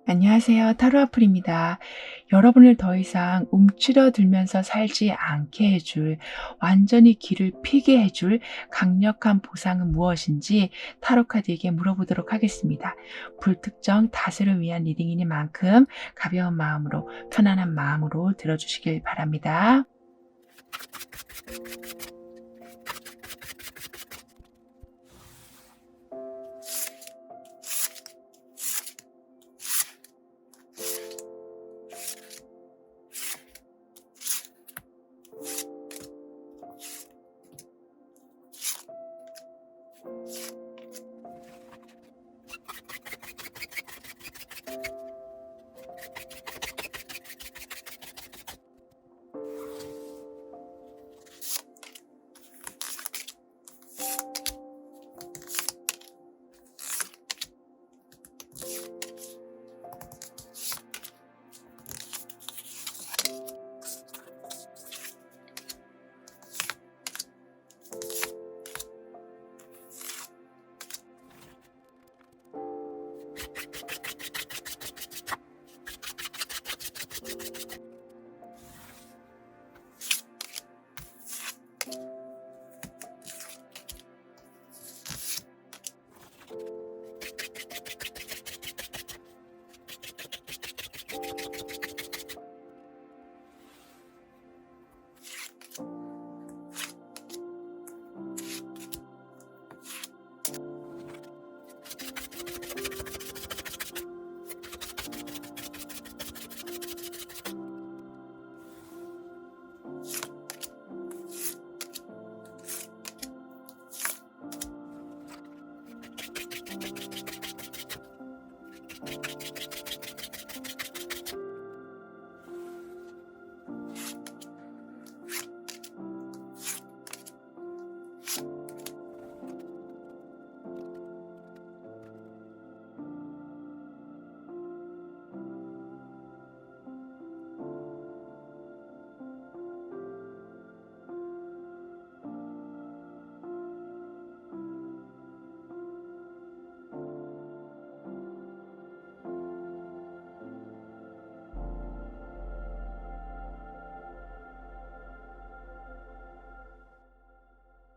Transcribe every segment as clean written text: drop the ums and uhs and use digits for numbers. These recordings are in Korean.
안녕하세요. 타로아플입니다. 여러분을 더 이상 움츠러들면서 살지 않게 해줄, 완전히 길을 피게 해줄 강력한 보상은 무엇인지 타로카드에게 물어보도록 하겠습니다. 불특정 다수를 위한 리딩이니만큼 가벼운 마음으로, 편안한 마음으로 들어주시길 바랍니다.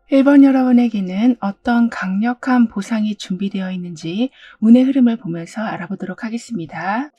일 번 여러분에게는 어떤 강력한 보상이 준비되어 있는지 운의 흐름을 보면서 알아보도록 하겠습니다.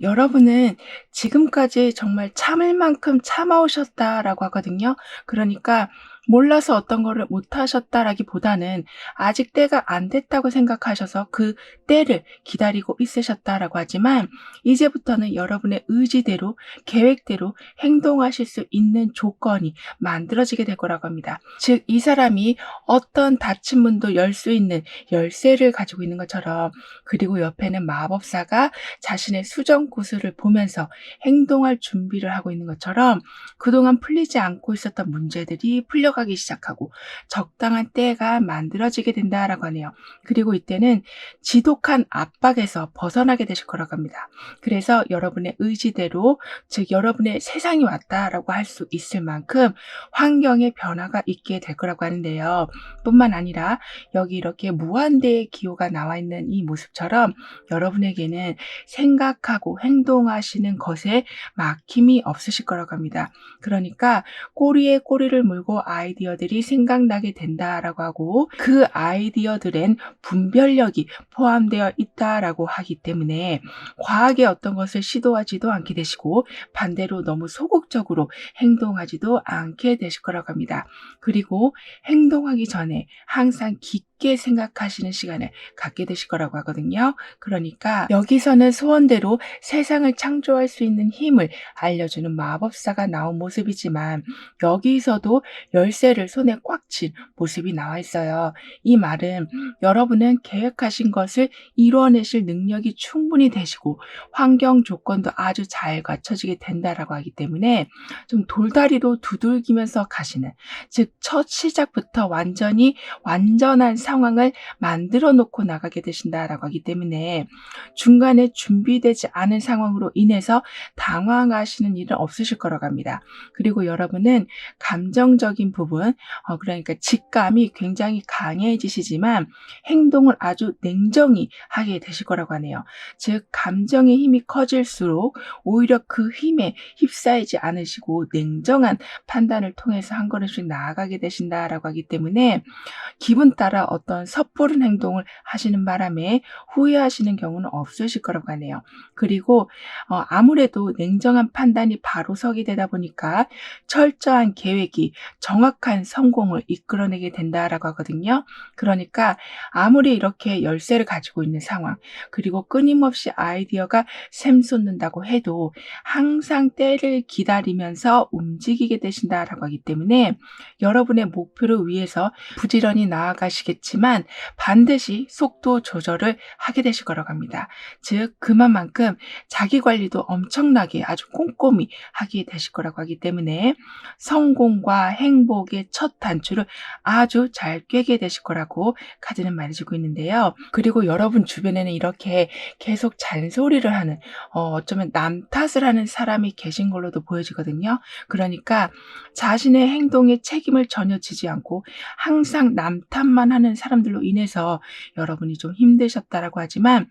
여러분은 지금까지 정말 참을 만큼 참아오셨다라고 하거든요. 그러니까 몰라서 어떤 거를 못하셨다라기보다는 아직 때가 안 됐다고 생각하셔서 그 때를 기다리고 있으셨다라고 하지만 이제부터는 여러분의 의지대로 계획대로 행동하실 수 있는 조건이 만들어지게 될 거라고 합니다. 즉, 이 사람이 어떤 닫힌 문도 열 수 있는 열쇠를 가지고 있는 것처럼, 그리고 옆에는 마법사가 자신의 수정 구슬을 보면서 행동할 준비를 하고 있는 것처럼 그동안 풀리지 않고 있었던 문제들이 풀려가기 시작하고 적당한 때가 만들어지게 된다라고 하네요. 그리고 이때는 지독한 압박에서 벗어나게 되실 거라고 합니다. 그래서 여러분의 의지대로, 즉 여러분의 세상이 왔다라고 할 수 있을 만큼 환경의 변화가 있게 될 거라고 하는데요. 뿐만 아니라 여기 이렇게 무한대의 기호가 나와 있는 이 모습처럼 여러분에게는 생각하고 행동하시는 것에 막힘이 없으실 거라고 합니다. 그러니까 꼬리에 꼬리를 물고 아이디어들이 생각나게 된다라고 하고, 그 아이디어들엔 분별력이 포함되어 있다라고 하기 때문에 과하게 어떤 것을 시도하지도 않게 되시고 반대로 너무 소극적으로 행동하지도 않게 되실 거라고 합니다. 그리고 행동하기 전에 항상 깊게 생각하시는 시간을 갖게 되실 거라고 하거든요. 그러니까 여기서는 소원대로 세상을 창조할 수 있는 힘을 알려주는 마법사가 나온 모습이지만 여기서도 열쇠를 손에 꽉 쥔 모습이 나와 있어요. 이 말은 여러분은 계획하신 것을 이뤄내실 능력이 충분히 되시고 환경 조건도 아주 잘 갖춰지게 된다라고 하기 때문에 좀 돌다리로 두들기면서 가시는, 즉 첫 시작부터 완전한 상황을 만들어 놓고 나가게 되신다라고 하기 때문에 중간에 준비되지 않은 상황으로 인해서 당황하시는 일은 없으실 거라고 합니다. 그리고 여러분은 감정적인 부분, 그러니까 직감이 굉장히 강해지시지만 행동을 아주 냉정히 하게 되실 거라고 하네요. 즉 감정의 힘이 커질수록 오히려 그 힘에 휩싸이지 않으시고 냉정한 판단을 통해서 한 걸음씩 나아가게 되신다라고 하기 때문에 기분 따라 어떤 섣부른 행동을 하시는 바람에 후회하시는 경우는 없으실 거라고 하네요. 그리고 아무래도 냉정한 판단이 바로 서게 되다 보니까 철저한 계획이 정확한 성공을 이끌어내게 된다라고 하거든요. 그러니까 아무리 이렇게 열쇠를 가지고 있는 상황, 그리고 끊임없이 아이디어가 샘솟는다고 해도 항상 때를 기다리면서 움직이게 되신다라고 하기 때문에 여러분의 목표를 위해서 부지런히 나아가시겠지만 반드시 속도 조절을 하게 되실 거라고 합니다. 즉 그만큼 자기 관리도 엄청나게 아주 꼼꼼히 하게 되실 거라고 하기 때문에 성공과 행복의 첫 단추를 아주 잘 꿰게 되실 거라고 카드는 말해주고 있는데요. 그리고 여러분 주변에는 이렇게 계속 잔소리를 하는 어쩌면 남 탓을 하는 사람이 계신 걸로도 보여지거든요. 그러니까 자신의 행동에 책임을 전혀 지지 않고 항상 남 탓만 하는 사람들로 인해서 여러분이 좀 힘드셨다라고 하지만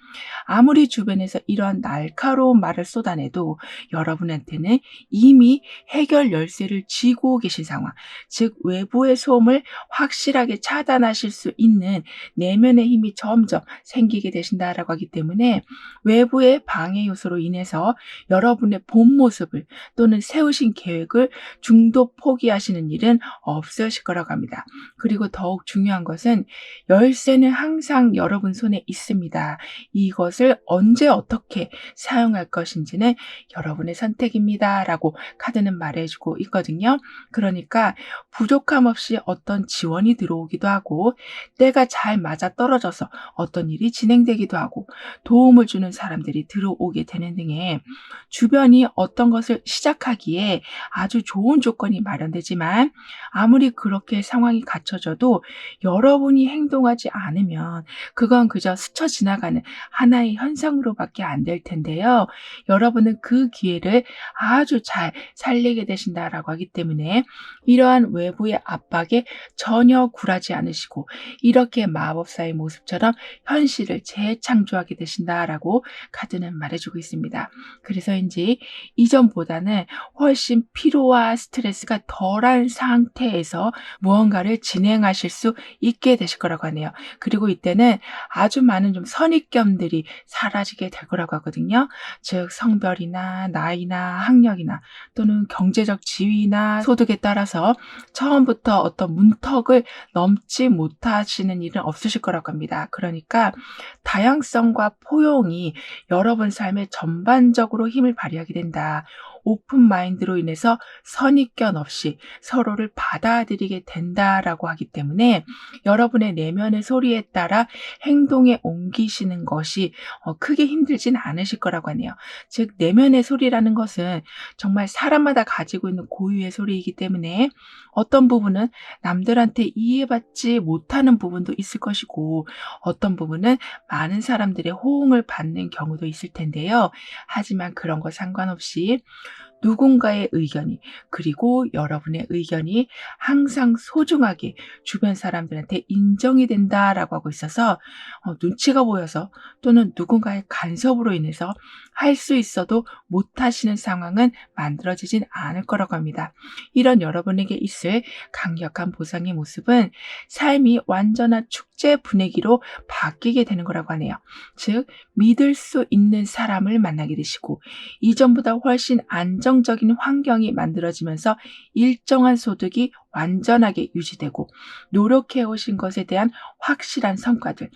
아무리 주변에서 이러한 날카로운 말을 쏟아내도 여러분한테는 이미 해결 열쇠를 쥐고 계신 상황, 즉 외부의 소음을 확실하게 차단하실 수 있는 내면의 힘이 점점 생기게 되신다라고 하기 때문에 외부의 방해 요소로 인해서 여러분의 본 모습을 또는 세우신 계획을 중도 포기하시는 일은 없으실 거라고 합니다. 그리고 더욱 중요한 것은 열쇠는 항상 여러분 손에 있습니다. 이것을 언제 어떻게 사용할 것인지는 여러분의 선택입니다. 라고 카드는 말해주고 있거든요. 그러니까 부족함 없이 어떤 지원이 들어오기도 하고 때가 잘 맞아떨어져서 어떤 일이 진행되기도 하고 도움을 주는 사람들이 들어오게 되는 등의 주변이 어떤 것을 시작하기에 아주 좋은 조건이 마련되지만 아무리 그렇게 상황이 갖춰져도 여러분이 행동하지 않으면 그건 그저 스쳐 지나가는 하나의 현상으로밖에 안 될 텐데요. 여러분은 그 기회를 아주 잘 살리게 되신다라고 하기 때문에 이러한 외부의 압박에 전혀 굴하지 않으시고 이렇게 마법사의 모습처럼 현실을 재창조하게 되신다라고 카드는 말해주고 있습니다. 그래서인지 이전보다는 훨씬 피로와 스트레스가 덜한 상태에서 무언가를 진행하실 수 있게 되실 거라고 하네요. 그리고 이때는 아주 많은 좀 선입견들이 사라지게 될 거라고 하거든요. 즉 성별이나 나이나 학력이나 또는 경제적 지위나 소득에 따라서 처음부터 어떤 문턱을 넘지 못하시는 일은 없으실 거라고 합니다. 그러니까 다양성과 포용이 여러분 삶에 전반적으로 힘을 발휘하게 된다. 오픈 마인드로 인해서 선입견 없이 서로를 받아들이게 된다라고 하기 때문에 여러분의 내면의 소리에 따라 행동에 옮기시는 것이 크게 힘들진 않으실 거라고 하네요. 즉 내면의 소리라는 것은 정말 사람마다 가지고 있는 고유의 소리이기 때문에 어떤 부분은 남들한테 이해받지 못하는 부분도 있을 것이고 어떤 부분은 많은 사람들의 호응을 받는 경우도 있을 텐데요. 하지만 그런 거 상관없이 누군가의 의견이 그리고 여러분의 의견이 항상 소중하게 주변 사람들한테 인정이 된다라고 하고 있어서 눈치가 보여서 또는 누군가의 간섭으로 인해서 할 수 있어도 못하시는 상황은 만들어지진 않을 거라고 합니다. 이런 여러분에게 있을 강력한 보상의 모습은 삶이 완전한 축제 분위기로 바뀌게 되는 거라고 하네요. 즉 믿을 수 있는 사람을 만나게 되시고 이전보다 훨씬 안정적인 환경이 만들어지면서 일정한 소득이 완전하게 유지되고 노력해 오신 것에 대한 확실한 성과들,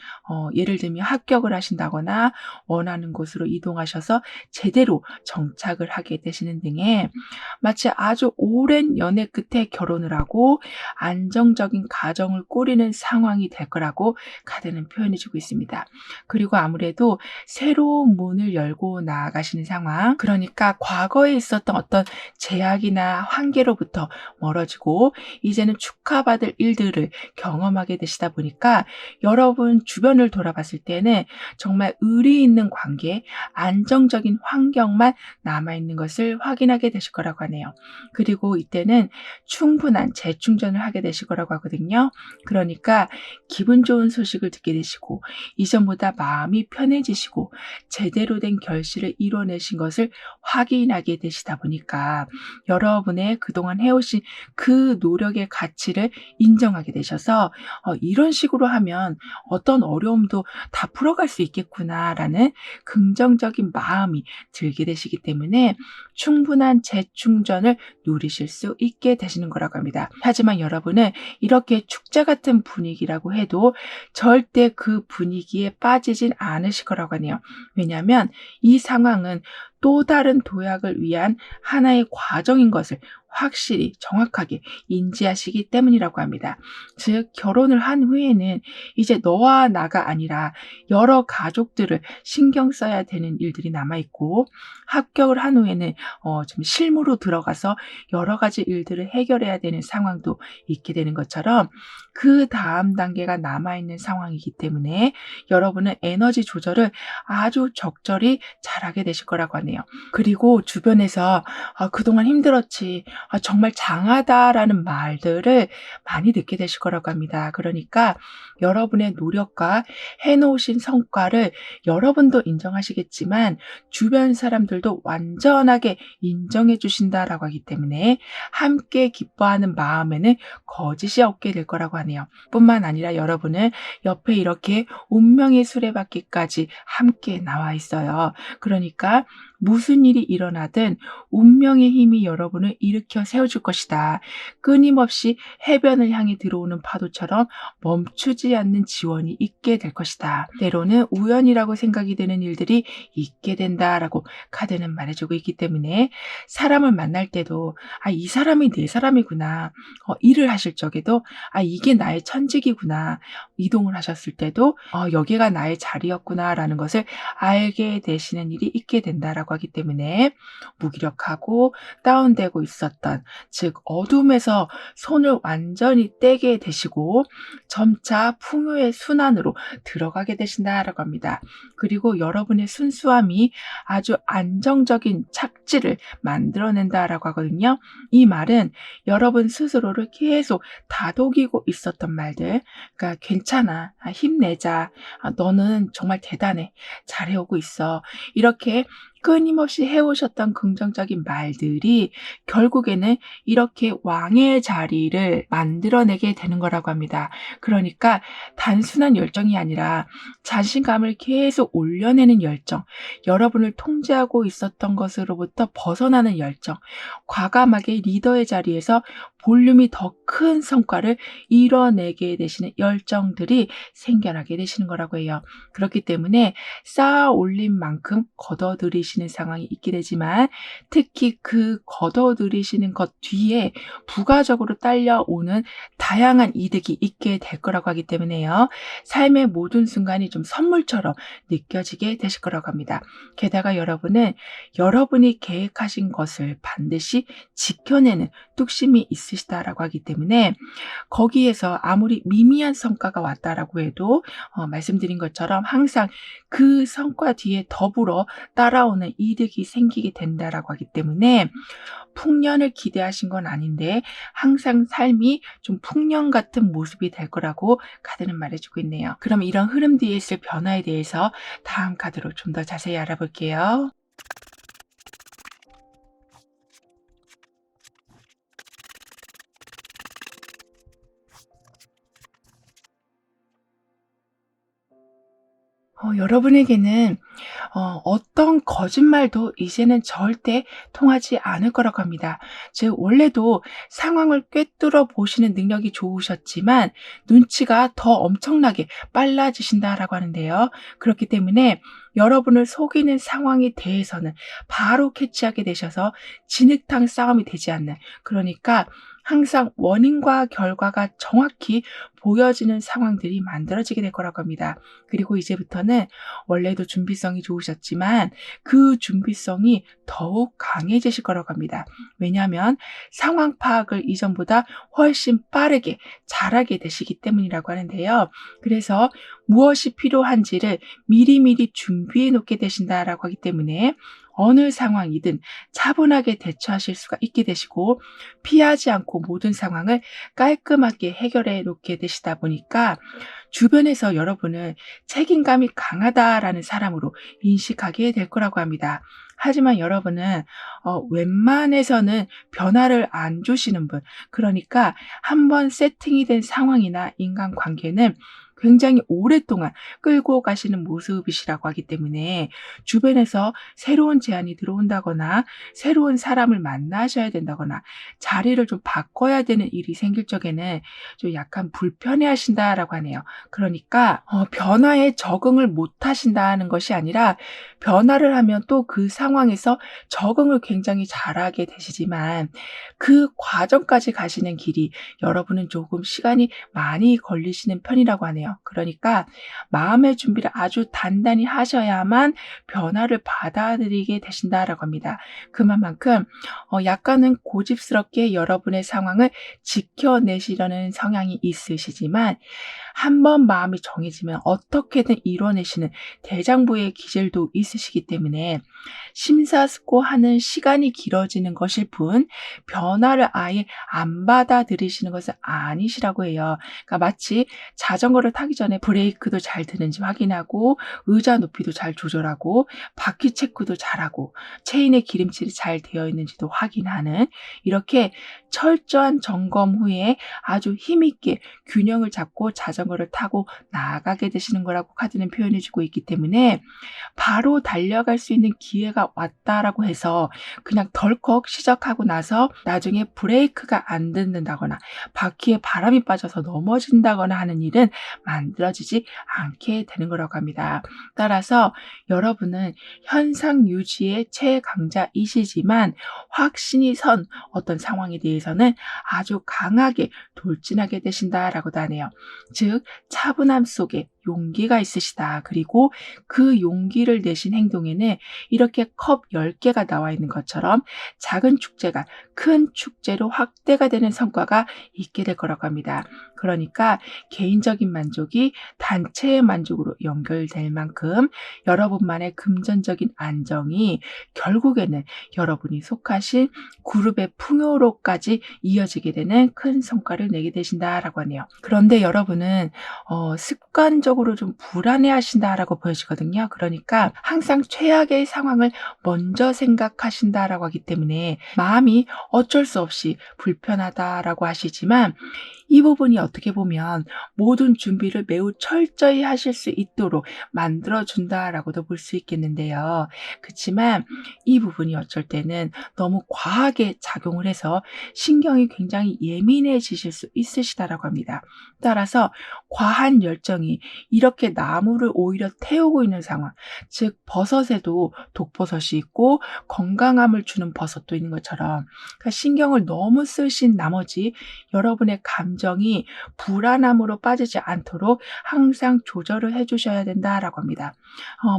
예를 들면 합격을 하신다거나 원하는 곳으로 이동하셔서 제대로 정착을 하게 되시는 등의 마치 아주 오랜 연애 끝에 결혼을 하고 안정적인 가정을 꾸리는 상황이 될 거라고 카드는 표현해주고 있습니다. 그리고 아무래도 새로운 문을 열고 나아가시는 상황, 그러니까 과거에 있었던 어떤 제약이나 한계로부터 멀어지고 이제는 축하받을 일들을 경험하게 되시다 보니까 여러분 주변을 돌아봤을 때는 정말 의리 있는 관계, 안정적인 환경만 남아있는 것을 확인하게 되실 거라고 하네요. 그리고 이때는 충분한 재충전을 하게 되실 거라고 하거든요. 그러니까 기분 좋은 소식을 듣게 되시고 이전보다 마음이 편해지시고 제대로 된 결실을 이뤄내신 것을 확인하게 되시다 보니까 여러분의 그동안 해오신 그 노력의 가치를 인정하게 되셔서 이런 식으로 하면 어떤 어려움도 다 풀어갈 수 있겠구나라는 긍정적인 마음이 들게 되시기 때문에 충분한 재충전을 누리실 수 있게 되시는 거라고 합니다. 하지만 여러분은 이렇게 축제 같은 분위기라고 해도 절대 그 분위기에 빠지진 않으실 거라고 하네요. 왜냐하면 이 상황은 또 다른 도약을 위한 하나의 과정인 것을 확실히 정확하게 인지하시기 때문이라고 합니다. 즉 결혼을 한 후에는 이제 너와 나가 아니라 여러 가족들을 신경 써야 되는 일들이 남아있고 합격을 한 후에는 좀 실무로 들어가서 여러 가지 일들을 해결해야 되는 상황도 있게 되는 것처럼 그 다음 단계가 남아있는 상황이기 때문에 여러분은 에너지 조절을 아주 적절히 잘하게 되실 거라고 하네요. 그리고 주변에서 그동안 힘들었지, 정말 장하다라는 말들을 많이 듣게 되실 거라고 합니다. 그러니까 여러분의 노력과 해놓으신 성과를 여러분도 인정하시겠지만 주변 사람들도 완전하게 인정해 주신다라고 하기 때문에 함께 기뻐하는 마음에는 거짓이 없게 될 거라고 하네요. 뿐만 아니라 여러분은 옆에 이렇게 운명의 수레바퀴까지 함께 나와 있어요. 그러니까 무슨 일이 일어나든 운명의 힘이 여러분을 일으켜 세워줄 것이다. 끊임없이 해변을 향해 들어오는 파도처럼 멈추지 않는 지원이 있게 될 것이다. 때로는 우연이라고 생각이 되는 일들이 있게 된다라고 카드는 말해주고 있기 때문에 사람을 만날 때도 이 사람이 내 사람이구나. 일을 하실 적에도 이게 나의 천직이구나. 이동을 하셨을 때도 여기가 나의 자리였구나라는 것을 알게 되시는 일이 있게 된다라고 하기 때문에 무기력하고 다운되고 있었던, 즉 어둠에서 손을 완전히 떼게 되시고 점차 풍요의 순환으로 들어가게 되신다라고 합니다. 그리고 여러분의 순수함이 아주 안정적인 착지를 만들어낸다라고 하거든요. 이 말은 여러분 스스로를 계속 다독이고 있었던 말들, 그러니까 괜찮아, 힘내자, 너는 정말 대단해, 잘해오고 있어, 이렇게 끊임없이 해오셨던 긍정적인 말들이 결국에는 이렇게 왕의 자리를 만들어내게 되는 거라고 합니다. 그러니까 단순한 열정이 아니라 자신감을 계속 올려내는 열정, 여러분을 통제하고 있었던 것으로부터 벗어나는 열정, 과감하게 리더의 자리에서 볼륨이 더 큰 성과를 이뤄내게 되시는 열정들이 생겨나게 되시는 거라고 해요. 그렇기 때문에 쌓아 올린 만큼 걷어들이시는 상황이 있게 되지만 특히 그 걷어들이시는 것 뒤에 부가적으로 딸려오는 다양한 이득이 있게 될 거라고 하기 때문에요. 삶의 모든 순간이 좀 선물처럼 느껴지게 되실 거라고 합니다. 게다가 여러분은 여러분이 계획하신 것을 반드시 지켜내는 뚝심이 있으시다라고 하기 때문에 거기에서 아무리 미미한 성과가 왔다라고 해도 말씀드린 것처럼 항상 그 성과 뒤에 더불어 따라오는 이득이 생기게 된다라고 하기 때문에 풍년을 기대하신 건 아닌데 항상 삶이 좀 풍년 같은 모습이 될 거라고 카드는 말해주고 있네요. 그럼 이런 흐름 뒤에 있을 변화에 대해서 다음 카드로 좀 더 자세히 알아볼게요. 여러분에게는 어떤 거짓말도 이제는 절대 통하지 않을 거라고 합니다. 즉 원래도 상황을 꿰뚫어 보시는 능력이 좋으셨지만 눈치가 더 엄청나게 빨라지신다라고 하는데요. 그렇기 때문에 여러분을 속이는 상황에 대해서는 바로 캐치하게 되셔서 진흙탕 싸움이 되지 않는, 그러니까 항상 원인과 결과가 정확히 보여지는 상황들이 만들어지게 될 거라고 합니다. 그리고 이제부터는 원래도 준비성이 좋으셨지만 그 준비성이 더욱 강해지실 거라고 합니다. 왜냐하면 상황 파악을 이전보다 훨씬 빠르게 잘하게 되시기 때문이라고 하는데요. 그래서 무엇이 필요한지를 미리미리 준비해 놓게 되신다라고 하기 때문에 어느 상황이든 차분하게 대처하실 수가 있게 되시고 피하지 않고 모든 상황을 깔끔하게 해결해 놓게 되시다 보니까 주변에서 여러분을 책임감이 강하다라는 사람으로 인식하게 될 거라고 합니다. 하지만 여러분은 웬만해서는 변화를 안 주시는 분, 그러니까 한번 세팅이 된 상황이나 인간관계는 굉장히 오랫동안 끌고 가시는 모습이시라고 하기 때문에 주변에서 새로운 제안이 들어온다거나 새로운 사람을 만나셔야 된다거나 자리를 좀 바꿔야 되는 일이 생길 적에는 좀 약간 불편해하신다라고 하네요. 그러니까 변화에 적응을 못 하신다는 것이 아니라 변화를 하면 또 그 상황에서 적응을 굉장히 잘하게 되시지만 그 과정까지 가시는 길이 여러분은 조금 시간이 많이 걸리시는 편이라고 하네요. 그러니까 마음의 준비를 아주 단단히 하셔야만 변화를 받아들이게 되신다라고 합니다. 그만큼 약간은 고집스럽게 여러분의 상황을 지켜내시려는 성향이 있으시지만 한번 마음이 정해지면 어떻게든 이뤄내시는 대장부의 기질도 있으시기 때문에 심사숙고하는 시간이 길어지는 것일 뿐 변화를 아예 안 받아들이시는 것은 아니시라고 해요. 그러니까 마치 자전거를 타기 전에 브레이크도 잘 드는지 확인하고 의자 높이도 잘 조절하고 바퀴 체크도 잘하고 체인의 기름칠이 잘 되어 있는지도 확인하는 이렇게 철저한 점검 후에 아주 힘있게 균형을 잡고 자전거를 타고 나아가게 되시는 거라고 카드는 표현해 주고 있기 때문에 바로 달려갈 수 있는 기회가 왔다라고 해서 그냥 덜컥 시작하고 나서 나중에 브레이크가 안 듣는다거나 바퀴에 바람이 빠져서 넘어진다거나 하는 일은 만들어지지 않게 되는 거라고 합니다. 따라서 여러분은 현상 유지의 최강자이시지만 확신이 선 어떤 상황에 대해서는 아주 강하게 돌진하게 되신다라고도 하네요. 즉 차분함 속에 용기가 있으시다. 그리고 그 용기를 내신 행동에는 이렇게 컵 10개가 나와 있는 것처럼 작은 축제가 큰 축제로 확대가 되는 성과가 있게 될 거라고 합니다. 그러니까 개인적인 만족이 단체의 만족으로 연결될 만큼 여러분만의 금전적인 안정이 결국에는 여러분이 속하신 그룹의 풍요로까지 이어지게 되는 큰 성과를 내게 되신다라고 하네요. 그런데 여러분은 습관적으로 좀 불안해하신다라고 보여지거든요. 그러니까 항상 최악의 상황을 먼저 생각하신다라고 하기 때문에 마음이 어쩔 수 없이 불편하다라고 하시지만 이 부분이 어떻게 보면 모든 준비를 매우 철저히 하실 수 있도록 만들어준다라고도 볼 수 있겠는데요. 그렇지만 이 부분이 어쩔 때는 너무 과하게 작용을 해서 신경이 굉장히 예민해지실 수 있으시다라고 합니다. 따라서 과한 열정이 이렇게 나무를 오히려 태우고 있는 상황, 즉 버섯에도 독버섯이 있고 건강함을 주는 버섯도 있는 것처럼 그러니까 신경을 너무 쓰신 나머지 여러분의 감정이 불안함으로 빠지지 않도록 항상 조절을 해주셔야 된다라고 합니다.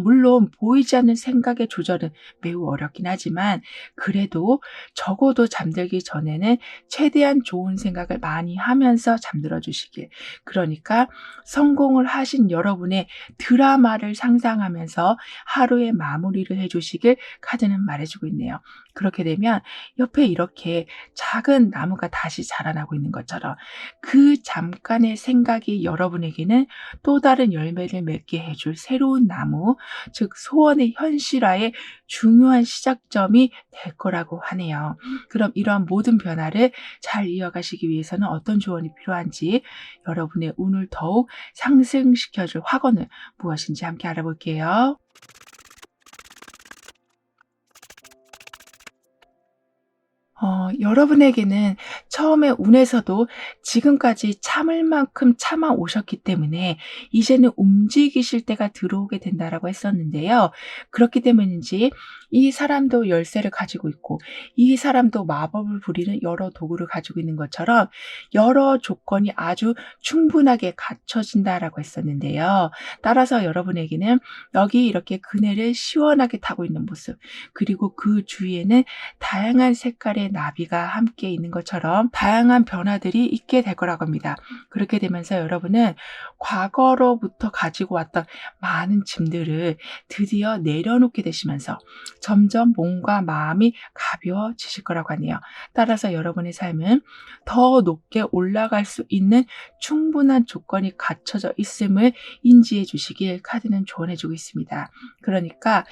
물론 보이지 않는 생각의 조절은 매우 어렵긴 하지만 그래도 적어도 잠들기 전에는 최대한 좋은 생각을 많이 하면서 잠들어 주시길. 그러니까 성공을 하신 여러분의 드라마를 상상하면서 하루의 마무리를 해주시길 카드는 말해주고 있네요. 그렇게 되면 옆에 이렇게 작은 나무가 다시 자라나고 있는 것처럼 그 잠깐의 생각이 여러분에게는 또 다른 열매를 맺게 해줄 새로운 나무, 즉 소원의 현실화의 중요한 시작점이 될 거라고 하네요. 그럼 이러한 모든 변화를 잘 이어가시기 위해서는 어떤 조언이 필요한지 여러분의 운을 더욱 상승시켜줄 확언은 무엇인지 함께 알아볼게요. 여러분에게는 처음에 운에서도 지금까지 참을 만큼 참아 오셨기 때문에 이제는 움직이실 때가 들어오게 된다라고 했었는데요. 그렇기 때문인지 이 사람도 열쇠를 가지고 있고 이 사람도 마법을 부리는 여러 도구를 가지고 있는 것처럼 여러 조건이 아주 충분하게 갖춰진다라고 했었는데요. 따라서 여러분에게는 여기 이렇게 그네를 시원하게 타고 있는 모습, 그리고 그 주위에는 다양한 색깔의 나비가 함께 있는 것처럼 다양한 변화들이 있게 될 거라고 합니다. 그렇게 되면서 여러분은 과거로부터 가지고 왔던 많은 짐들을 드디어 내려놓게 되시면서 점점 몸과 마음이 가벼워지실 거라고 하네요. 따라서 여러분의 삶은 더 높게 올라갈 수 있는 충분한 조건이 갖춰져 있음을 인지해 주시길 카드는 조언해 주고 있습니다. 그러니까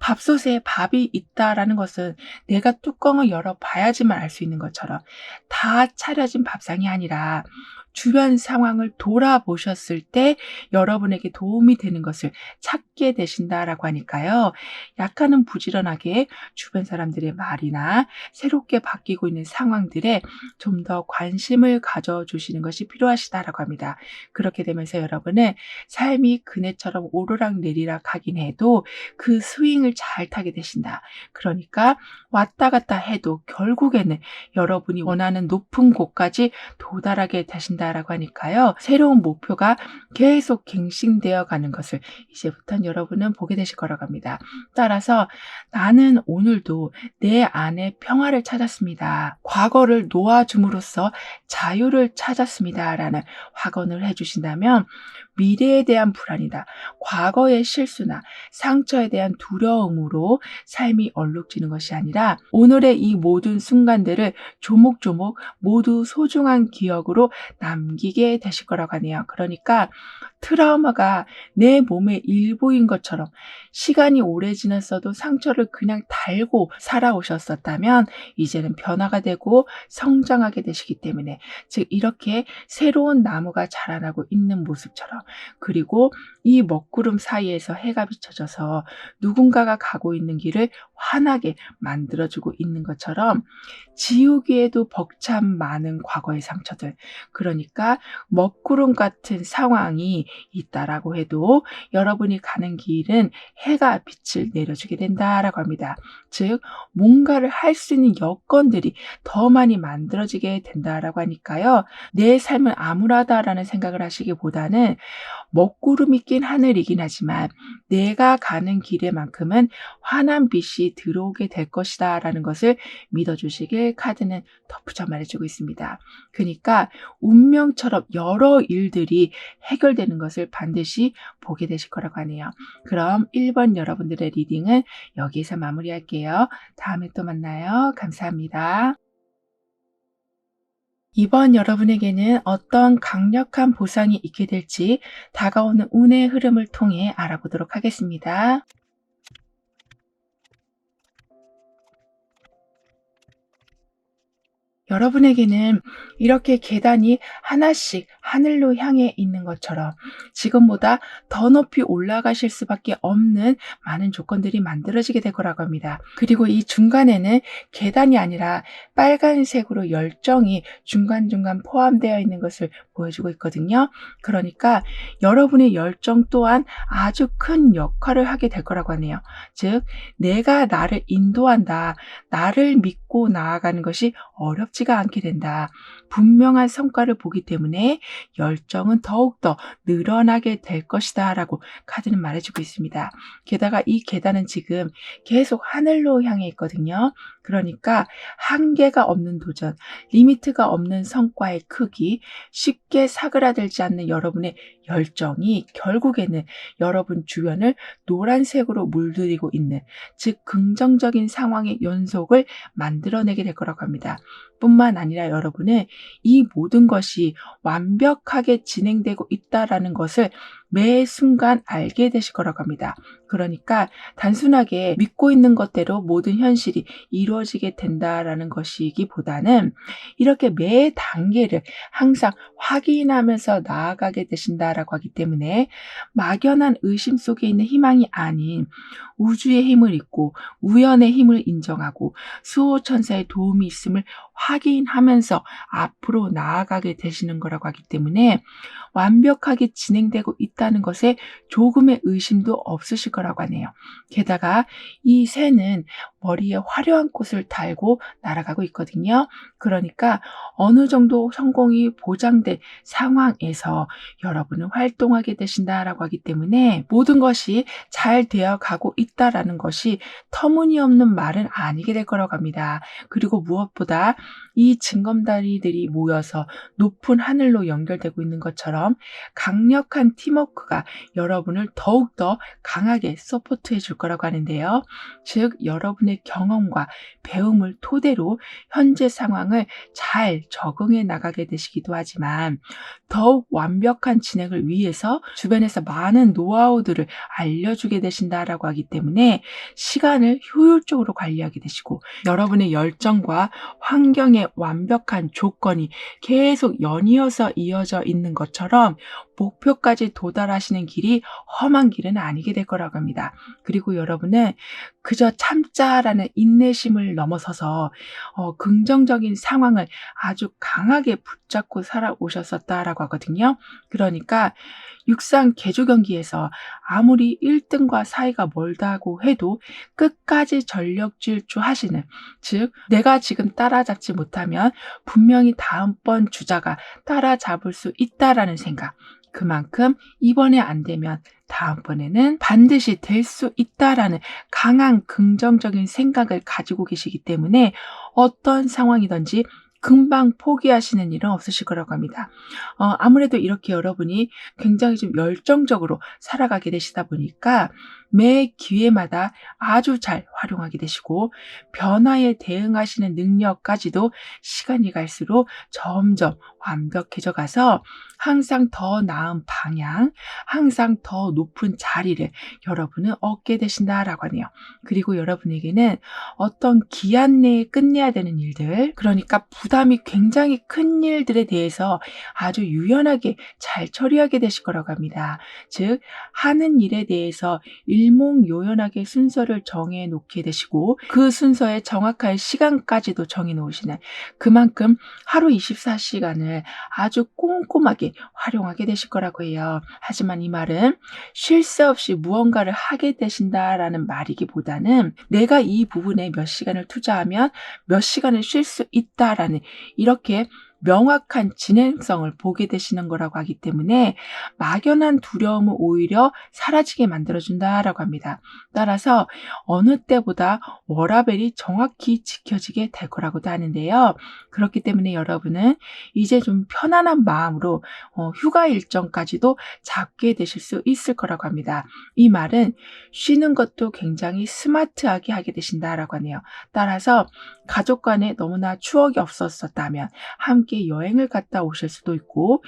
밥솥에 밥이 있다라는 것은 내가 뚜껑을 열어 봐야지만 알 수 있는 것처럼 다 차려진 밥상이 아니라 주변 상황을 돌아보셨을 때 여러분에게 도움이 되는 것을 찾게 되신다라고 하니까요. 약간은 부지런하게 주변 사람들의 말이나 새롭게 바뀌고 있는 상황들에 좀 더 관심을 가져주시는 것이 필요하시다라고 합니다. 그렇게 되면서 여러분은 삶이 그네처럼 오르락내리락 하긴 해도 그 스윙을 잘 타게 되신다. 그러니까 왔다 갔다 해도 결국에는 여러분이 원하는 높은 곳까지 도달하게 되신다라고 하니까요. 새로운 목표가 계속 갱신되어 가는 것을 이제부터는 여러분은 보게 되실 거라고 합니다. 따라서 나는 오늘도 내 안에 평화를 찾았습니다. 과거를 놓아줌으로써 자유를 찾았습니다. 라는 확언을 해주신다면 미래에 대한 불안이다, 과거의 실수나 상처에 대한 두려움으로 삶이 얼룩지는 것이 아니라 오늘의 이 모든 순간들을 조목조목 모두 소중한 기억으로 남기게 되실 거라고 하네요. 그러니까 트라우마가 내 몸의 일부인 것처럼 시간이 오래 지났어도 상처를 그냥 달고 살아오셨었다면 이제는 변화가 되고 성장하게 되시기 때문에, 즉 이렇게 새로운 나무가 자라나고 있는 모습처럼, 그리고 이 먹구름 사이에서 해가 비춰져서 누군가가 가고 있는 길을 환하게 만들어주고 있는 것처럼 지우기에도 벅참 많은 과거의 상처들, 그러니까 먹구름 같은 상황이 있다라고 해도 여러분이 가는 길은 해가 빛을 내려주게 된다라고 합니다. 즉 뭔가를 할 수 있는 여건들이 더 많이 만들어지게 된다라고 하니까요. 내 삶은 암울하다라는 생각을 하시기보다는 먹구름이 낀 하늘이긴 하지만 내가 가는 길에만큼은 환한 빛이 들어오게 될 것이다 라는 것을 믿어주시길 카드는 덧붙여 말해주고 있습니다. 그러니까 운명처럼 여러 일들이 해결되는 것을 반드시 보게 되실 거라고 하네요. 그럼 1번 여러분들의 리딩은 여기에서 마무리할게요. 다음에 또 만나요. 감사합니다. 2번 여러분에게는 어떤 강력한 보상이 있게 될지 다가오는 운의 흐름을 통해 알아보도록 하겠습니다. 여러분에게는 이렇게 계단이 하나씩 하늘로 향해 있는 것처럼 지금보다 더 높이 올라가실 수밖에 없는 많은 조건들이 만들어지게 될 거라고 합니다. 그리고 이 중간에는 계단이 아니라 빨간색으로 열정이 중간중간 포함되어 있는 것을 보여주고 있거든요. 그러니까 여러분의 열정 또한 아주 큰 역할을 하게 될 거라고 하네요. 즉 내가 나를 인도한다, 나를 믿고 나아가는 것이 어렵지가 않게 된다. 분명한 성과를 보기 때문에 열정은 더욱더 늘어나게 될 것이다 라고 카드는 말해주고 있습니다. 게다가 이 계단은 지금 계속 하늘로 향해 있거든요. 그러니까 한계가 없는 도전, 리미트가 없는 성과의 크기, 쉽게 사그라들지 않는 여러분의 열정이 결국에는 여러분 주변을 노란색으로 물들이고 있는, 즉 긍정적인 상황의 연속을 만들어내게 될 거라고 합니다. 뿐만 아니라 여러분은 이 모든 것이 완벽하게 진행되고 있다라는 것을 매 순간 알게 되실 거라고 합니다. 그러니까 단순하게 믿고 있는 것대로 모든 현실이 이루어지게 된다라는 것이기보다는 이렇게 매 단계를 항상 확인하면서 나아가게 되신다라고 하기 때문에 막연한 의심 속에 있는 희망이 아닌 우주의 힘을 믿고 우연의 힘을 인정하고 수호천사의 도움이 있음을 확인하면서 앞으로 나아가게 되시는 거라고 하기 때문에 완벽하게 진행되고 있다는 것에 조금의 의심도 없으실 거라고 하네요. 게다가 이 새는 머리에 화려한 꽃을 달고 날아가고 있거든요. 그러니까 어느 정도 성공이 보장된 상황에서 여러분은 활동하게 되신다라고 하기 때문에 모든 것이 잘 되어 가고 있다라는 것이 터무니없는 말은 아니게 될 거라고 합니다. 그리고 무엇보다 이 징검다리들이 모여서 높은 하늘로 연결되고 있는 것처럼 강력한 팀워크가 여러분을 더욱더 강하게 서포트해 줄 거라고 하는데요. 즉 여러분의 경험과 배움을 토대로 현재 상황을 잘 적응해 나가게 되시기도 하지만 더욱 완벽한 진행을 위해서 주변에서 많은 노하우들을 알려주게 되신다라고 하기 때문에 시간을 효율적으로 관리하게 되시고 여러분의 열정과 환경의 완벽한 조건이 계속 연이어서 이어져 있는 것처럼 목표까지 도달하시는 길이 험한 길은 아니게 될 거라고 합니다. 그리고 여러분은 그저 참자라는 인내심을 넘어서서 긍정적인 상황을 아주 강하게 붙잡고 살아오셨었다라고 하거든요. 그러니까 육상 계주 경기에서 아무리 1등과 사이가 멀다고 해도 끝까지 전력 질주하시는, 즉 내가 지금 따라잡지 못하면 분명히 다음번 주자가 따라잡을 수 있다라는 생각, 그만큼 이번에 안 되면 다음번에는 반드시 될 수 있다라는 강한 긍정적인 생각을 가지고 계시기 때문에 어떤 상황이든지 금방 포기하시는 일은 없으실 거라고 합니다. 아무래도 이렇게 여러분이 굉장히 좀 열정적으로 살아가게 되시다 보니까 매 기회마다 아주 잘 활용하게 되시고 변화에 대응하시는 능력까지도 시간이 갈수록 점점 완벽해져 가서 항상 더 나은 방향, 항상 더 높은 자리를 여러분은 얻게 되신다라고 하네요. 그리고 여러분에게는 어떤 기한 내에 끝내야 되는 일들, 그러니까 부담이 굉장히 큰 일들에 대해서 아주 유연하게 잘 처리하게 되실 거라고 합니다. 즉 하는 일에 대해서 일목요연하게 순서를 정해 놓게 되시고 그 순서에 정확한 시간까지도 정해 놓으시는, 그만큼 하루 24시간을 아주 꼼꼼하게 활용하게 되실 거라고 해요. 하지만 이 말은 쉴 새 없이 무언가를 하게 되신다라는 말이기보다는 내가 이 부분에 몇 시간을 투자하면 몇 시간을 쉴 수 있다라는 이렇게 명확한 진행성을 보게 되시는 거라고 하기 때문에 막연한 두려움은 오히려 사라지게 만들어준다라고 합니다. 따라서 어느 때보다 워라밸이 정확히 지켜지게 될 거라고도 하는데요. 그렇기 때문에 여러분은 이제 좀 편안한 마음으로 휴가 일정까지도 잡게 되실 수 있을 거라고 합니다. 이 말은 쉬는 것도 굉장히 스마트하게 하게 되신다라고 하네요. 따라서 가족 간에 너무나 추억이 없었다면 함께 여행을 갔다 오실 수도 있고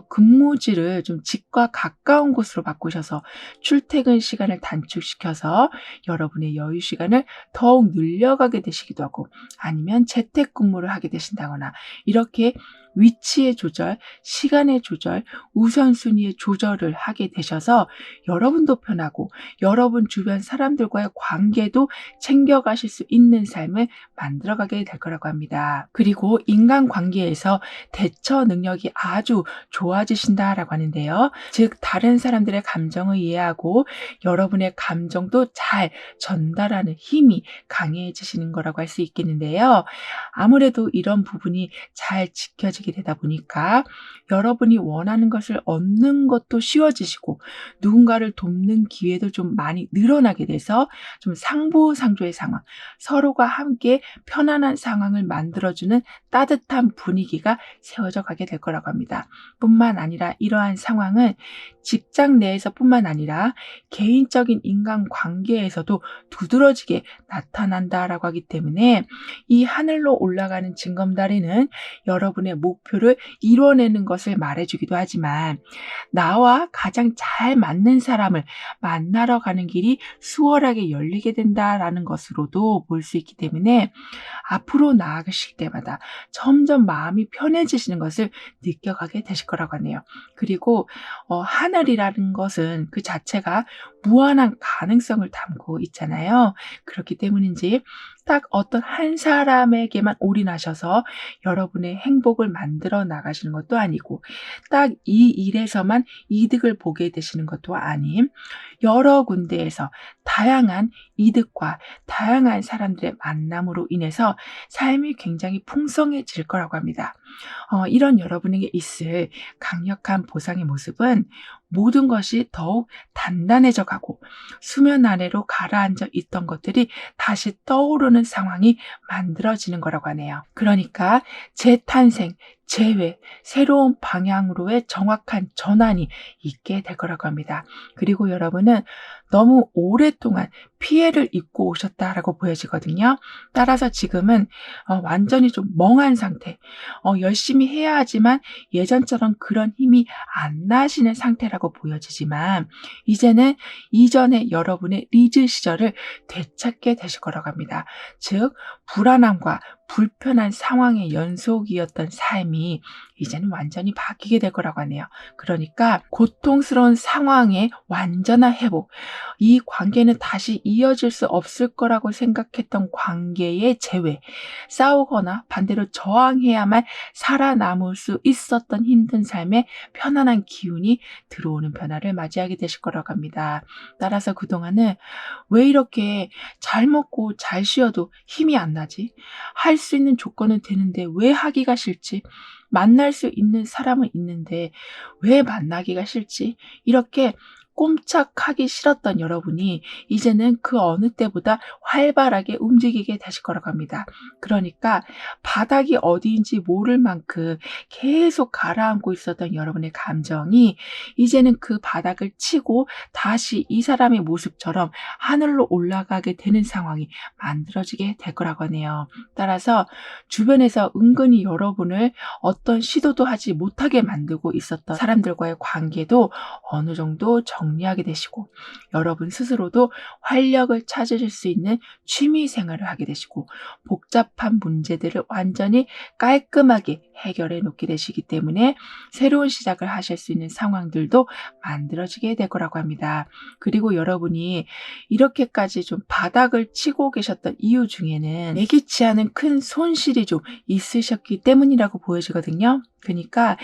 근무지를 좀 집과 가까운 곳으로 바꾸셔서 출퇴근 시간을 단축시켜서 여러분의 여유 시간을 더욱 늘려가게 되시기도 하고 아니면 재택근무를 하게 되신다거나 이렇게 위치의 조절, 시간의 조절, 우선순위의 조절을 하게 되셔서 여러분도 편하고 여러분 주변 사람들과의 관계도 챙겨가실 수 있는 삶을 만들어가게 될 거라고 합니다. 그리고 인간관계에서 대처 능력이 아주 좋아지신다라고 하는데요. 즉 다른 사람들의 감정을 이해하고 여러분의 감정도 잘 전달하는 힘이 강해지시는 거라고 할 수 있겠는데요. 아무래도 이런 부분이 잘 지켜지게 되다 보니까 여러분이 원하는 것을 얻는 것도 쉬워지시고 누군가를 돕는 기회도 좀 많이 늘어나게 돼서 좀 상부상조의 상황, 서로가 함께 편안한 상황을 만들어주는 따뜻한 분위기가 세워져 가게 될 거라고 합니다. 뿐만 아니라 이러한 상황은 직장 내에서뿐만 아니라 개인적인 인간관계에서도 두드러지게 나타난다라고 하기 때문에 이 하늘로 올라가는 징검다리는 여러분의 목표를 이뤄내는 것을 말해주기도 하지만 나와 가장 잘 맞는 사람을 만나러 가는 길이 수월하게 열리게 된다라는 것으로도 볼 수 있기 때문에 앞으로 나아가실 때마다 점점 마음이 편해지시는 것을 느껴가게 되실 거라고 하네요. 그리고 하늘이라는 것은 그 자체가 무한한 가능성을 담고 있잖아요. 그렇기 때문인지 딱 어떤 한 사람에게만 올인하셔서 여러분의 행복을 만들어 나가시는 것도 아니고 딱 이 일에서만 이득을 보게 되시는 것도 아닌 여러 군데에서 다양한 이득과 다양한 사람들의 만남으로 인해서 삶이 굉장히 풍성해질 거라고 합니다. 이런 여러분에게 있을 강력한 보상의 모습은 모든 것이 더욱 단단해져 가고 수면 아래로 가라앉아 있던 것들이 다시 떠오르는 상황이 만들어지는 거라고 하네요. 그러니까 재탄생, 재회, 새로운 방향으로의 정확한 전환이 있게 될 거라고 합니다. 그리고 여러분은 너무 오랫동안 피해를 입고 오셨다라고 보여지거든요. 따라서 지금은 완전히 좀 멍한 상태, 열심히 해야 하지만 예전처럼 그런 힘이 안 나시는 상태라고 보여지지만 이제는 이전의 여러분의 리즈 시절을 되찾게 되실 거라고 합니다. 즉 불안함과 불편한 상황의 연속이었던 삶이 이제는 완전히 바뀌게 될 거라고 하네요. 그러니까 고통스러운 상황의 완전한 회복, 이 관계는 다시 이어질 수 없을 거라고 생각했던 관계의 재회, 싸우거나 반대로 저항해야만 살아남을 수 있었던 힘든 삶에 편안한 기운이 들어오는 변화를 맞이하게 되실 거라고 합니다. 따라서 그동안은 왜 이렇게 잘 먹고 잘 쉬어도 힘이 안 나지? 할 수 있는 조건은 되는데 왜 하기가 싫지? 만날 수 있는 사람은 있는데 왜 만나기가 싫지? 이렇게 꼼짝하기 싫었던 여러분이 이제는 그 어느 때보다 활발하게 움직이게 되실 거라고 합니다. 그러니까 바닥이 어디인지 모를 만큼 계속 가라앉고 있었던 여러분의 감정이 이제는 그 바닥을 치고 다시 이 사람의 모습처럼 하늘로 올라가게 되는 상황이 만들어지게 될 거라고 하네요. 따라서 주변에서 은근히 여러분을 어떤 시도도 하지 못하게 만들고 있었던 사람들과의 관계도 어느 정도 정리하게 되시고 여러분 스스로도 활력을 찾으실 수 있는 취미 생활을 하게 되시고 복잡한 문제들을 완전히 깔끔하게 해결해 놓게 되시기 때문에 새로운 시작을 하실 수 있는 상황들도 만들어지게 될 거라고 합니다. 그리고 여러분이 이렇게까지 좀 바닥을 치고 계셨던 이유 중에는 예기치 않은 큰 손실이 좀 있으셨기 때문이라고 보여지거든요. 그러니까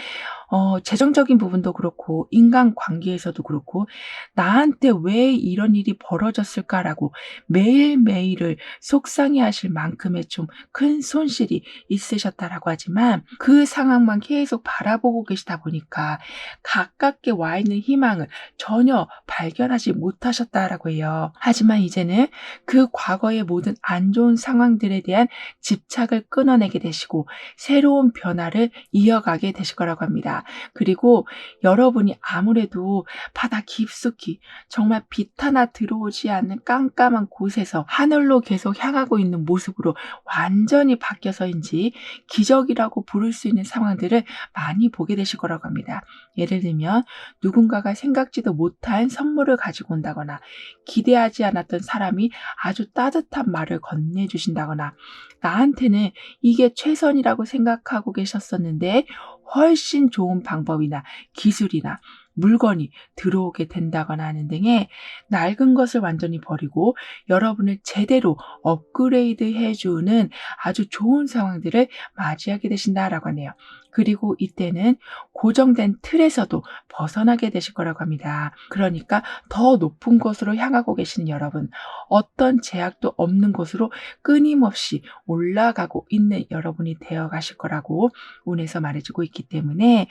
재정적인 부분도 그렇고 인간관계에서도 그렇고 나한테 왜 이런 일이 벌어졌을까라고 매일매일을 속상해하실 만큼의 좀 큰 손실이 있으셨다라고 하지만 그 상황만 계속 바라보고 계시다 보니까 가깝게 와 있는 희망을 전혀 발견하지 못하셨다라고 해요. 하지만 이제는 그 과거의 모든 안 좋은 상황들에 대한 집착을 끊어내게 되시고 새로운 변화를 이어가게 되실 거라고 합니다. 그리고 여러분이 아무래도 바다 깊숙이 정말 빛 하나 들어오지 않는 깜깜한 곳에서 하늘로 계속 향하고 있는 모습으로 완전히 바뀌어서인지 기적이라고 부를 수 있는 상황들을 많이 보게 되실 거라고 합니다. 예를 들면 누군가가 생각지도 못한 선물을 가지고 온다거나 기대하지 않았던 사람이 아주 따뜻한 말을 건네주신다거나 나한테는 이게 최선이라고 생각하고 계셨었는데 훨씬 좋은 방법이나 기술이나 물건이 들어오게 된다거나 하는 등의 낡은 것을 완전히 버리고 여러분을 제대로 업그레이드 해주는 아주 좋은 상황들을 맞이하게 되신다라고 하네요. 그리고 이때는 고정된 틀에서도 벗어나게 되실 거라고 합니다. 그러니까 더 높은 곳으로 향하고 계시는 여러분, 어떤 제약도 없는 곳으로 끊임없이 올라가고 있는 여러분이 되어 가실 거라고 운에서 말해주고 있기 때문에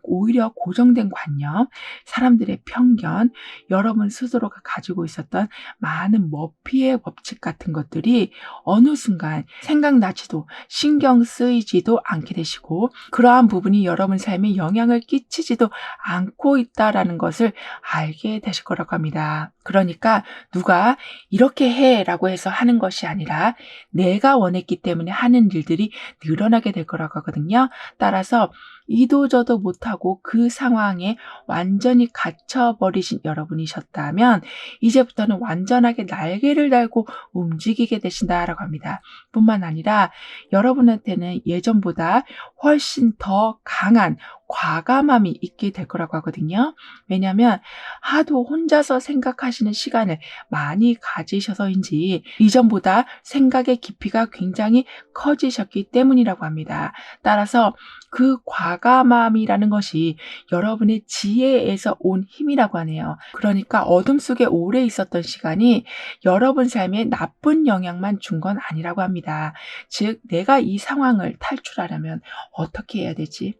오히려 고정된 관념, 사람들의 편견, 여러분 스스로가 가지고 있었던 많은 머피의 법칙 같은 것들이 어느 순간 생각나지도 신경 쓰이지도 않게 되시고 그러한 이러한 부분이 여러분 삶에 영향을 끼치지도 않고 있다라는 것을 알게 되실 거라고 합니다. 그러니까 누가 이렇게 해라고 해서 하는 것이 아니라 내가 원했기 때문에 하는 일들이 늘어나게 될 거라고 하거든요. 따라서 이도저도 못하고 그 상황에 완전히 갇혀버리신 여러분이셨다면 이제부터는 완전하게 날개를 달고 움직이게 되신다라고 합니다. 뿐만 아니라 여러분한테는 예전보다 훨씬 더 강한 과감함이 있게 될 거라고 하거든요. 왜냐하면 하도 혼자서 생각하시는 시간을 많이 가지셔서인지 이전보다 생각의 깊이가 굉장히 커지셨기 때문이라고 합니다. 따라서 그 과감함이라는 것이 여러분의 지혜에서 온 힘이라고 하네요. 그러니까 어둠 속에 오래 있었던 시간이 여러분 삶에 나쁜 영향만 준 건 아니라고 합니다. 즉, 내가 이 상황을 탈출하려면 어떻게 해야 되지?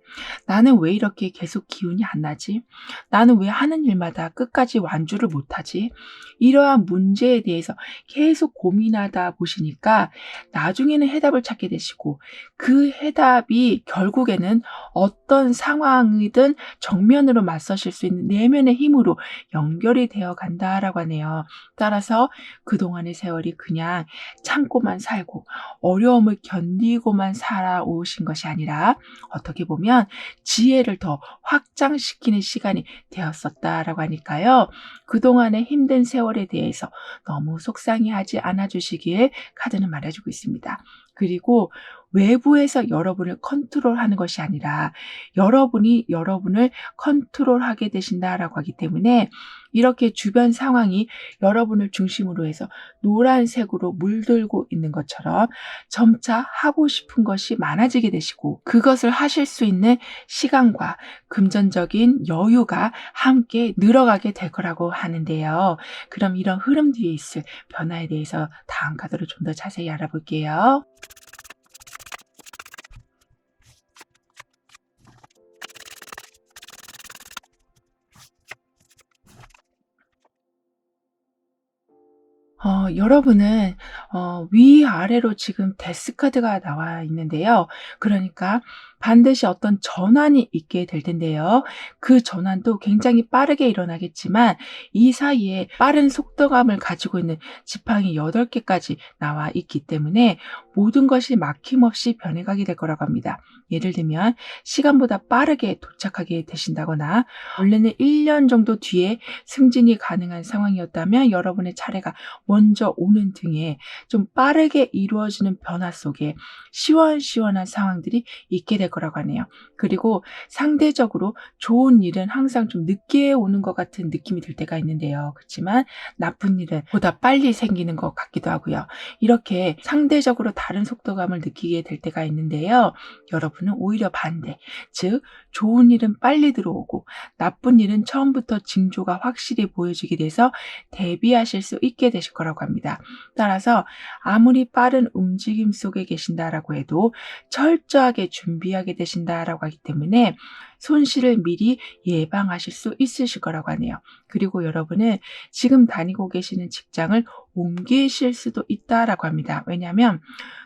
나는 왜 이렇게 계속 기운이 안 나지? 나는 왜 하는 일마다 끝까지 완주를 못하지? 이러한 문제에 대해서 계속 고민하다 보시니까 나중에는 해답을 찾게 되시고 그 해답이 결국에는 어떤 상황이든 정면으로 맞서실 수 있는 내면의 힘으로 연결이 되어 간다라고 하네요. 따라서 그동안의 세월이 그냥 참고만 살고 어려움을 견디고만 살아오신 것이 아니라 어떻게 보면 지혜를 더 확장시키는 시간이 되었었다라고 하니까요. 그동안의 힘든 세월에 대해서 너무 속상해하지 않아 주시길 카드는 말해주고 있습니다. 그리고 외부에서 여러분을 컨트롤하는 것이 아니라 여러분이 여러분을 컨트롤하게 되신다라고 하기 때문에 이렇게 주변 상황이 여러분을 중심으로 해서 노란색으로 물들고 있는 것처럼 점차 하고 싶은 것이 많아지게 되시고 그것을 하실 수 있는 시간과 금전적인 여유가 함께 늘어가게 될 거라고 하는데요. 그럼 이런 흐름 뒤에 있을 변화에 대해서 다음 카드로 좀 더 자세히 알아볼게요. 여러분은 위아래로 지금 데스 카드가 나와 있는데요. 그러니까 반드시 어떤 전환이 있게 될 텐데요. 그 전환도 굉장히 빠르게 일어나겠지만 이 사이에 빠른 속도감을 가지고 있는 지팡이 8개까지 나와 있기 때문에 모든 것이 막힘없이 변해가게 될 거라고 합니다. 예를 들면 시간보다 빠르게 도착하게 되신다거나 원래는 1년 정도 뒤에 승진이 가능한 상황이었다면 여러분의 차례가 먼저 오는 등의 좀 빠르게 이루어지는 변화 속에 시원시원한 상황들이 있게 될 거라고 하네요. 그리고 상대적으로 좋은 일은 항상 좀 늦게 오는 것 같은 느낌이 들 때가 있는데요. 그렇지만 나쁜 일은 보다 빨리 생기는 것 같기도 하고요. 이렇게 상대적으로 다른 속도감을 느끼게 될 때가 있는데요. 여러분은 오히려 반대, 즉 좋은 일은 빨리 들어오고 나쁜 일은 처음부터 징조가 확실히 보여지게 돼서 대비하실 수 있게 되실 거라고 합니다. 따라서 아무리 빠른 움직임 속에 계신다라고 해도 철저하게 준비하게 되신다라고 하기 때문에 손실을 미리 예방하실 수 있으실 거라고 하네요. 그리고 여러분은 지금 다니고 계시는 직장을 옮기실 수도 있다라고 합니다. 왜냐하면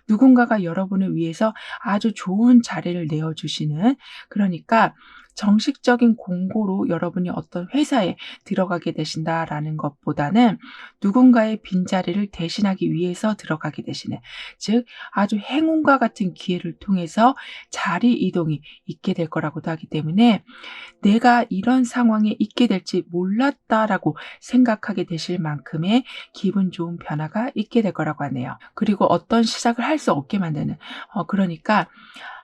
누군가가 여러분을 위해서 아주 좋은 자리를 내어주시는, 그러니까 정식적인 공고로 여러분이 어떤 회사에 들어가게 되신다라는 것보다는 누군가의 빈자리를 대신하기 위해서 들어가게 되시는, 즉 아주 행운과 같은 기회를 통해서 자리 이동이 있게 될 거라고도 하기 때문에 내가 이런 상황에 있게 될지 몰랐다라고 생각하게 되실 만큼의 기분 좋은 변화가 있게 될 거라고 하네요. 그리고 어떤 시작을 할 수 없게 만드는, 그러니까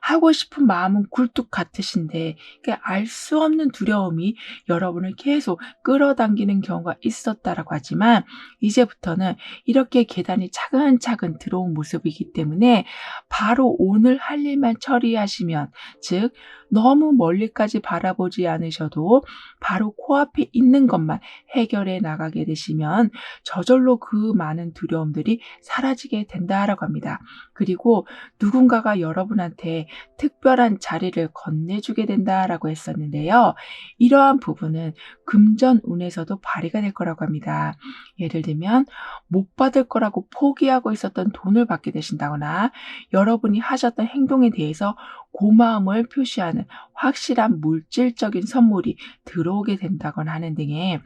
하고 싶은 마음은 굴뚝 같으신데 알 수 없는 두려움이 여러분을 계속 끌어당기는 경우가 있었다라고 하지만 이제부터는 이렇게 계단이 차근차근 들어온 모습이기 때문에 바로 오늘 할 일만 처리하시면, 즉 너무 멀리까지 바라보지 않으셔도 바로 코앞에 있는 것만 해결해 나가게 되시면 저절로 그 많은 두려움들이 사라지게 된다라고 합니다. 그리고 누군가가 여러분한테 특별한 자리를 건네주게 된다라고 했었는데요. 이러한 부분은 금전운에서도 발휘가 될 거라고 합니다. 예를 들면 못 받을 거라고 포기하고 있었던 돈을 받게 되신다거나 여러분이 하셨던 행동에 대해서 고마움을 표시하는 확실한 물질적인 선물이 들어오게 된다거나 하는 등의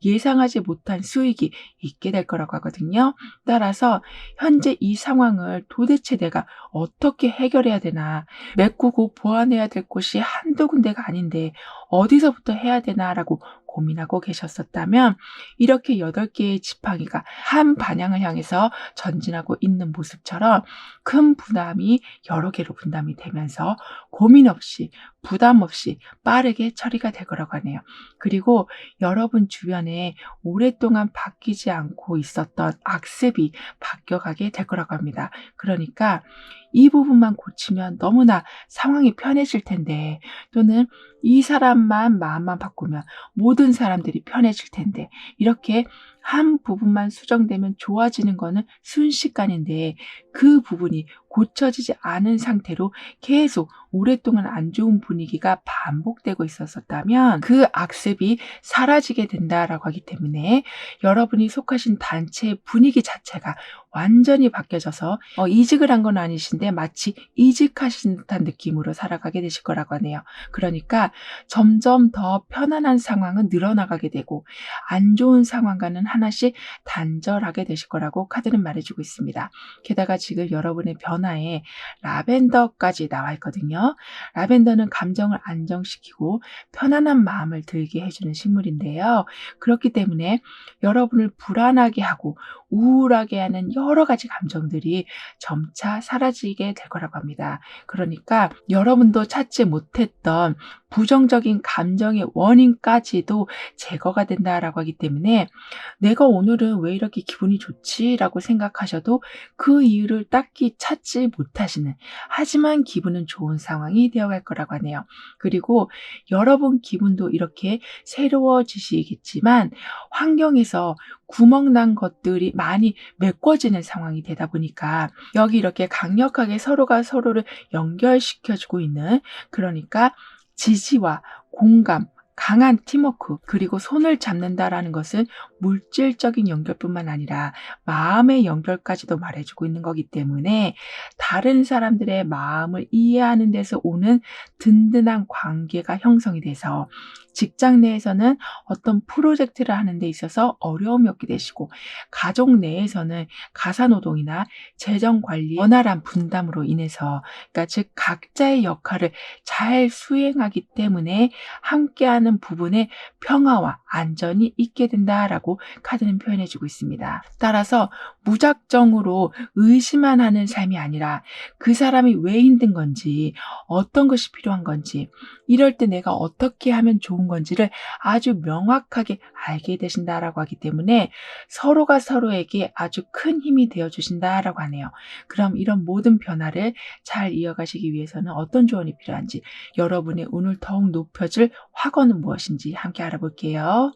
예상하지 못한 수익이 있게 될 거라고 하거든요. 따라서 현재 이 상황을 도대체 내가 어떻게 해결해야 되나, 메꾸고 보완해야 될 곳이 한두 군데가 아닌데 어디서부터 해야 되나라고 고민하고 계셨었다면, 이렇게 8개의 지팡이가 한 방향을 향해서 전진하고 있는 모습처럼 큰 부담이 여러 개로 분담이 되면서 고민 없이 부담 없이 빠르게 처리가 될 거라고 하네요. 그리고 여러분 주변에 오랫동안 바뀌지 않고 있었던 악습이 바뀌어가게 될 거라고 합니다. 그러니까 이 부분만 고치면 너무나 상황이 편해질 텐데, 또는 이 사람만 마음만 바꾸면 모든 사람들이 편해질 텐데, 이렇게 한 부분만 수정되면 좋아지는 거는 순식간인데, 그 부분이 고쳐지지 않은 상태로 계속 오랫동안 안 좋은 분위기가 반복되고 있었다면 그 악습이 사라지게 된다라고 하기 때문에, 여러분이 속하신 단체의 분위기 자체가 완전히 바뀌어져서 이직을 한 건 아니신데 마치 이직하신 듯한 느낌으로 살아가게 되실 거라고 하네요. 그러니까 점점 더 편안한 상황은 늘어나가게 되고 안 좋은 상황과는 하나씩 단절하게 되실 거라고 카드는 말해주고 있습니다. 게다가 지금 여러분의 변화에 라벤더까지 나와 있거든요. 라벤더는 감정을 안정시키고 편안한 마음을 들게 해주는 식물인데요. 그렇기 때문에 여러분을 불안하게 하고 우울하게 하는 여러 가지 감정들이 점차 사라지게 될 거라고 합니다. 그러니까 여러분도 찾지 못했던 부정적인 감정의 원인까지도 제거가 된다라고 하기 때문에, 내가 오늘은 왜 이렇게 기분이 좋지? 라고 생각하셔도 그 이유를 딱히 찾지 못하시는, 하지만 기분은 좋은 상황이 되어갈 거라고 하네요. 그리고 여러분 기분도 이렇게 새로워지시겠지만 환경에서 구멍난 것들이 많이 메꿔지는 상황이 되다 보니까 여기 이렇게 강력하게 서로가 서로를 연결시켜주고 있는, 그러니까 지지와 공감, 강한 팀워크, 그리고 손을 잡는다라는 것은 물질적인 연결뿐만 아니라 마음의 연결까지도 말해주고 있는 거기 때문에, 다른 사람들의 마음을 이해하는 데서 오는 든든한 관계가 형성이 돼서 직장 내에서는 어떤 프로젝트를 하는 데 있어서 어려움이 없게 되시고, 가족 내에서는 가사노동이나 재정관리 원활한 분담으로 인해서, 그러니까 즉 각자의 역할을 잘 수행하기 때문에 함께하는 부분에 평화와 안전이 있게 된다라고 카드는 표현해주고 있습니다. 따라서 무작정으로 의심만 하는 삶이 아니라 그 사람이 왜 힘든 건지, 어떤 것이 필요한 건지, 이럴 때 내가 어떻게 하면 좋은 건지를 아주 명확하게 알게 되신다라고 하기 때문에 서로가 서로에게 아주 큰 힘이 되어주신다라고 하네요. 그럼 이런 모든 변화를 잘 이어가시기 위해서는 어떤 조언이 필요한지, 여러분의 운을 더욱 높여줄 화건은 무엇인지 함께 알아볼게요.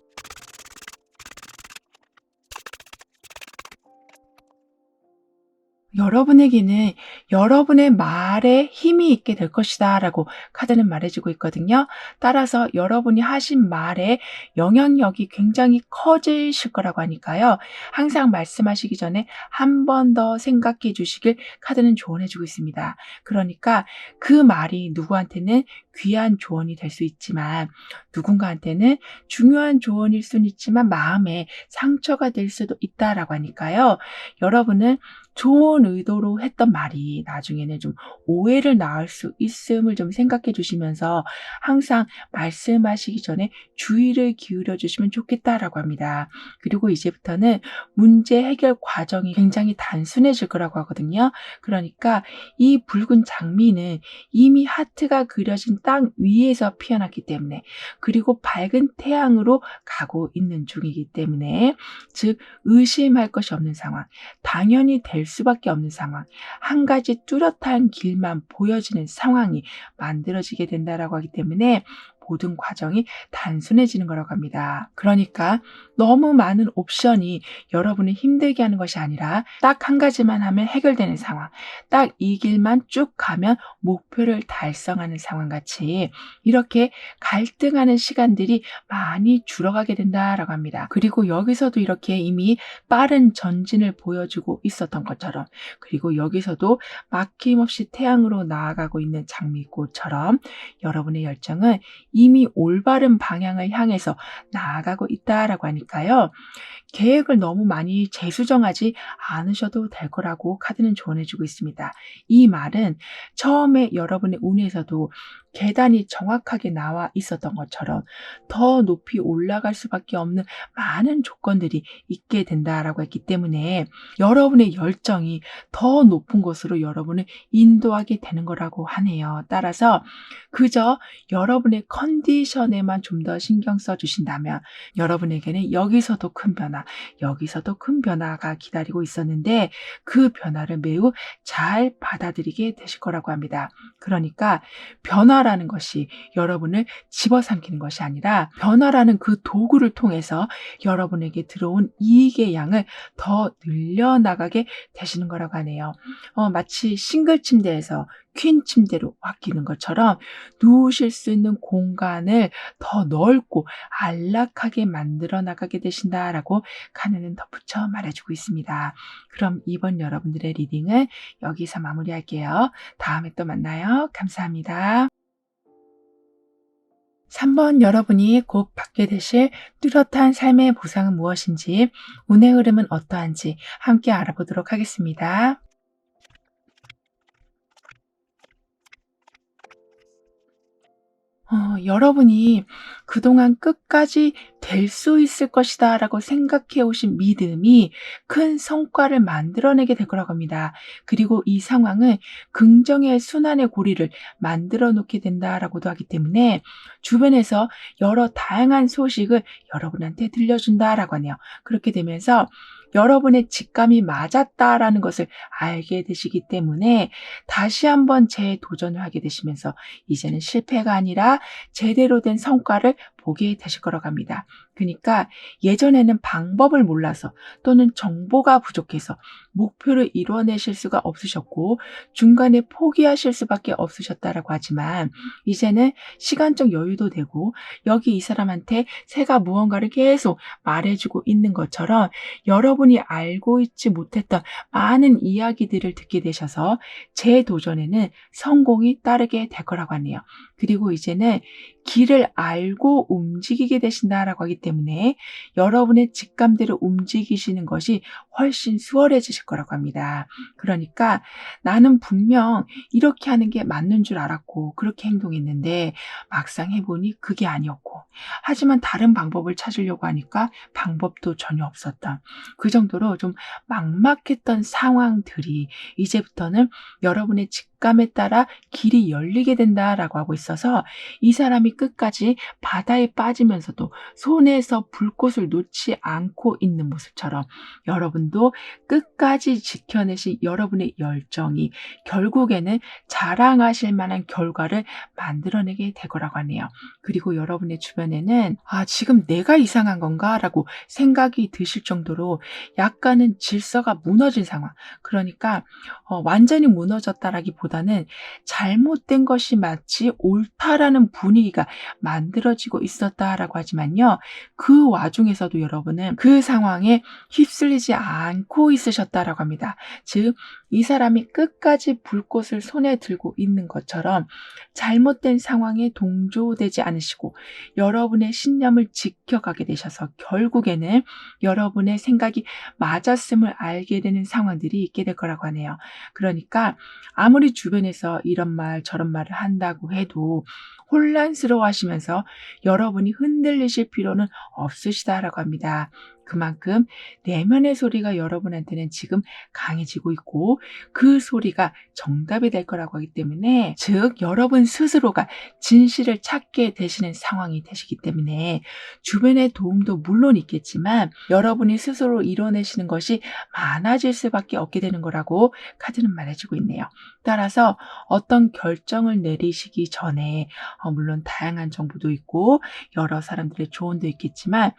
여러분에게는 여러분의 말에 힘이 있게 될 것이다 라고 카드는 말해주고 있거든요. 따라서 여러분이 하신 말에 영향력이 굉장히 커지실 거라고 하니까요. 항상 말씀하시기 전에 한 번 더 생각해 주시길 카드는 조언해주고 있습니다. 그러니까 그 말이 누구한테는 귀한 조언이 될 수 있지만, 누군가한테는 중요한 조언일 수는 있지만 마음에 상처가 될 수도 있다라고 하니까요. 여러분은 좋은 의도로 했던 말이 나중에는 좀 오해를 낳을 수 있음을 좀 생각해 주시면서 항상 말씀하시기 전에 주의를 기울여 주시면 좋겠다라고 합니다. 그리고 이제부터는 문제 해결 과정이 굉장히 단순해질 거라고 하거든요. 그러니까 이 붉은 장미는 이미 하트가 그려진 땅 위에서 피어났기 때문에, 그리고 밝은 태양으로 가고 있는 중이기 때문에, 즉 의심할 것이 없는 상황, 당연히 될 수밖에 없는 상황, 한 가지 뚜렷한 길만 보여지는 상황이 만들어지게 된다라고 하기 때문에, 모든 과정이 단순해지는 거라고 합니다. 그러니까 너무 많은 옵션이 여러분을 힘들게 하는 것이 아니라 딱 한 가지만 하면 해결되는 상황, 딱 이 길만 쭉 가면 목표를 달성하는 상황 같이 이렇게 갈등하는 시간들이 많이 줄어가게 된다라고 합니다. 그리고 여기서도 이렇게 이미 빠른 전진을 보여주고 있었던 것처럼, 그리고 여기서도 막힘없이 태양으로 나아가고 있는 장미꽃처럼 여러분의 열정은 이미 올바른 방향을 향해서 나아가고 있다라고 하니까요. 계획을 너무 많이 재수정하지 않으셔도 될 거라고 카드는 조언해주고 있습니다. 이 말은 처음에 여러분의 운에서도 계단이 정확하게 나와 있었던 것처럼 더 높이 올라갈 수밖에 없는 많은 조건들이 있게 된다라고 했기 때문에 여러분의 열정이 더 높은 곳으로 여러분을 인도하게 되는 거라고 하네요. 따라서 그저 여러분의 컨디션에만 좀 더 신경 써 주신다면 여러분에게는 여기서도 큰 변화, 여기서도 큰 변화가 기다리고 있었는데 그 변화를 매우 잘 받아들이게 되실 거라고 합니다. 그러니까 변화라는 것이 여러분을 집어삼키는 것이 아니라 변화라는 그 도구를 통해서 여러분에게 들어온 이익의 양을 더 늘려나가게 되시는 거라고 하네요. 마치 싱글 침대에서 퀸 침대로 바뀌는 것처럼 누우실 수 있는 공간을 더 넓고 안락하게 만들어 나가게 되신다라고 카드는 덧붙여 말해주고 있습니다. 그럼 이번 여러분들의 리딩은 여기서 마무리할게요. 다음에 또 만나요. 감사합니다. 3번 여러분이 곧 받게 되실 뚜렷한 삶의 보상은 무엇인지, 운의 흐름은 어떠한지 함께 알아보도록 하겠습니다. 여러분이 그동안 끝까지 될 수 있을 것이다 라고 생각해 오신 믿음이 큰 성과를 만들어내게 될 거라고 합니다. 그리고 이 상황은 긍정의 순환의 고리를 만들어 놓게 된다라고도 하기 때문에 주변에서 여러 다양한 소식을 여러분한테 들려준다라고 하네요. 그렇게 되면서 여러분의 직감이 맞았다라는 것을 알게 되시기 때문에 다시 한번 재도전을 하게 되시면서 이제는 실패가 아니라 제대로 된 성과를 보게 되실 거라고 합니다. 그러니까 예전에는 방법을 몰라서 또는 정보가 부족해서 목표를 이뤄내실 수가 없으셨고 중간에 포기하실 수밖에 없으셨다라고 하지만 이제는 시간적 여유도 되고 여기 이 사람한테 새가 무언가를 계속 말해주고 있는 것처럼 여러분이 알고 있지 못했던 많은 이야기들을 듣게 되셔서 재도전에는 성공이 따르게 될 거라고 하네요. 그리고 이제는 길을 알고 움직이게 되신다라고 하기 때문에 여러분의 직감대로 움직이시는 것이 훨씬 수월해지실 거라고 합니다. 그러니까 나는 분명 이렇게 하는 게 맞는 줄 알았고 그렇게 행동했는데 막상 해보니 그게 아니었고 하지만 다른 방법을 찾으려고 하니까 방법도 전혀 없었던 그 정도로 좀 막막했던 상황들이 이제부터는 여러분의 직감에 따라 길이 열리게 된다라고 하고 있어서 이 사람이 끝까지 바다에 빠지면서도 손에서 불꽃을 놓지 않고 있는 모습처럼 여러분도 끝까지 지켜내신 여러분의 열정이 결국에는 자랑하실 만한 결과를 만들어내게 될 거라고 하네요. 그리고 여러분의 주변에는 지금 내가 이상한 건가? 라고 생각이 드실 정도로 약간은 질서가 무너진 상황. 그러니까 완전히 무너졌다라기보다는 잘못된 것이 마치 옳다라는 분위기가 만들어지고 있었다라고 하지만요. 그 와중에서도 여러분은 그 상황에 휩쓸리지 않고 있으셨다라고 합니다. 즉, 이 사람이 끝까지 불꽃을 손에 들고 있는 것처럼 잘못된 상황에 동조되지 않으시고 여러분의 신념을 지켜가게 되셔서 결국에는 여러분의 생각이 맞았음을 알게 되는 상황들이 있게 될 거라고 하네요. 그러니까 아무리 주변에서 이런 말 저런 말을 한다고 해도 혼란스러워 하시면서 여러분이 흔들리실 필요는 없으시다라고 합니다. 그만큼 내면의 소리가 여러분한테는 지금 강해지고 있고 그 소리가 정답이 될 거라고 하기 때문에, 즉 여러분 스스로가 진실을 찾게 되시는 상황이 되시기 때문에 주변의 도움도 물론 있겠지만 여러분이 스스로 이뤄내시는 것이 많아질 수밖에 없게 되는 거라고 카드는 말해주고 있네요. 따라서 어떤 결정을 내리시기 전에 물론 다양한 정보도 있고 여러 사람들의 조언도 있겠지만,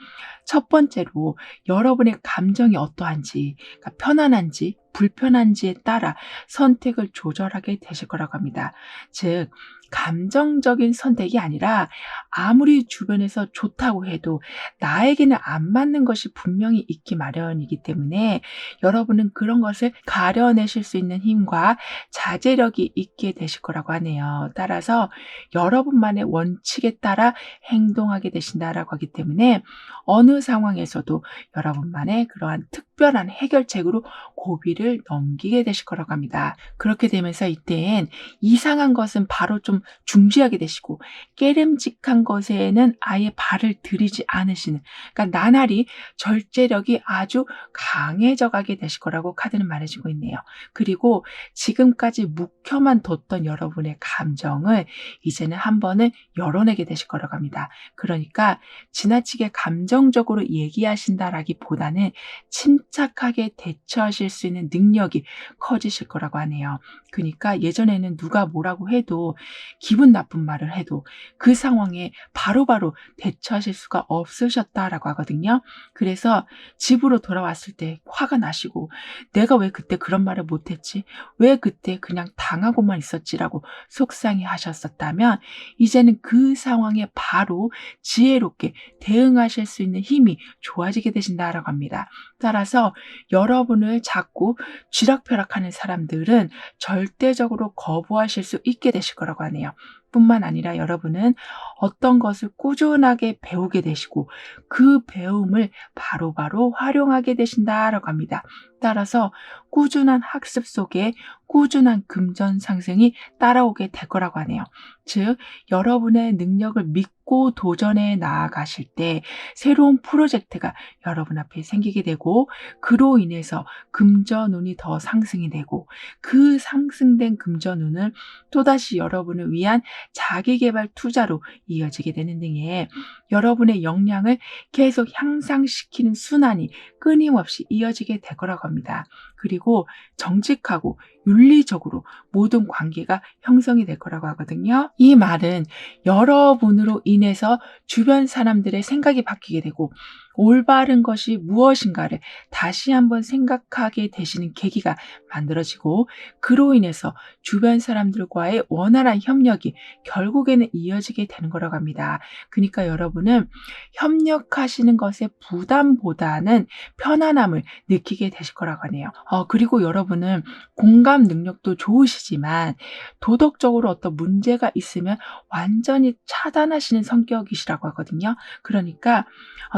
첫 번째로 여러분의 감정이 어떠한지, 그러니까 편안한지 불편한지에 따라 선택을 조절하게 되실 거라고 합니다. 즉 감정적인 선택이 아니라 아무리 주변에서 좋다고 해도 나에게는 안 맞는 것이 분명히 있기 마련이기 때문에 여러분은 그런 것을 가려내실 수 있는 힘과 자제력이 있게 되실 거라고 하네요. 따라서 여러분만의 원칙에 따라 행동하게 되신다라고 하기 때문에 어느 상황에서도 여러분만의 그러한 특별한 해결책으로 고비를 넘기게 되실 거라고 합니다. 그렇게 되면서 이때엔 이상한 것은 바로 좀 중지하게 되시고 깨름직한 것에는 아예 발을 들이지 않으시는, 그러니까 나날이 절제력이 아주 강해져 가게 되실 거라고 카드는 말해주고 있네요. 그리고 지금까지 묵혀만 뒀던 여러분의 감정을 이제는 한 번은 열어내게 되실 거라고 합니다. 그러니까 지나치게 감정적으로 얘기하신다라기보다는 침착하게 대처하실 수 있는 능력이 커지실 거라고 하네요. 그러니까 예전에는 누가 뭐라고 해도, 기분 나쁜 말을 해도 그 상황에 바로바로 대처하실 수가 없으셨다라고 하거든요. 그래서 집으로 돌아왔을 때 화가 나시고 내가 왜 그때 그런 말을 못했지? 왜 그때 그냥 당하고만 있었지라고 속상해 하셨었다면 이제는 그 상황에 바로 지혜롭게 대응하실 수 있는 힘이 좋아지게 되신다라고 합니다. 따라서 여러분을 자꾸 쥐락펴락하는 사람들은 절대적으로 거부하실 수 있게 되실 거라고 하네요. 뿐만 아니라 여러분은 어떤 것을 꾸준하게 배우게 되시고 그 배움을 바로바로 활용하게 되신다라고 합니다. 따라서 꾸준한 학습 속에 꾸준한 금전 상승이 따라오게 될 거라고 하네요. 즉 여러분의 능력을 믿고 도전해 나아가실 때 새로운 프로젝트가 여러분 앞에 생기게 되고 그로 인해서 금전운이 더 상승이 되고 그 상승된 금전운은 또다시 여러분을 위한 자기계발 투자로 이어지게 되는 등의 여러분의 역량을 계속 향상시키는 순환이 끊임없이 이어지게 될 거라고 합니다. 그리고 정직하고 윤리적으로 모든 관계가 형성이 될 거라고 하거든요. 이 말은 여러분으로 인해서 주변 사람들의 생각이 바뀌게 되고 올바른 것이 무엇인가를 다시 한번 생각하게 되시는 계기가 만들어지고 그로 인해서 주변 사람들과의 원활한 협력이 결국에는 이어지게 되는 거라고 합니다. 그러니까 여러분은 협력하시는 것의 부담보다는 편안함을 느끼게 되실 거라고 하네요. 그리고 여러분은 공감 능력도 좋으시지만 도덕적으로 어떤 문제가 있으면 완전히 차단하시는 성격이시라고 하거든요. 그러니까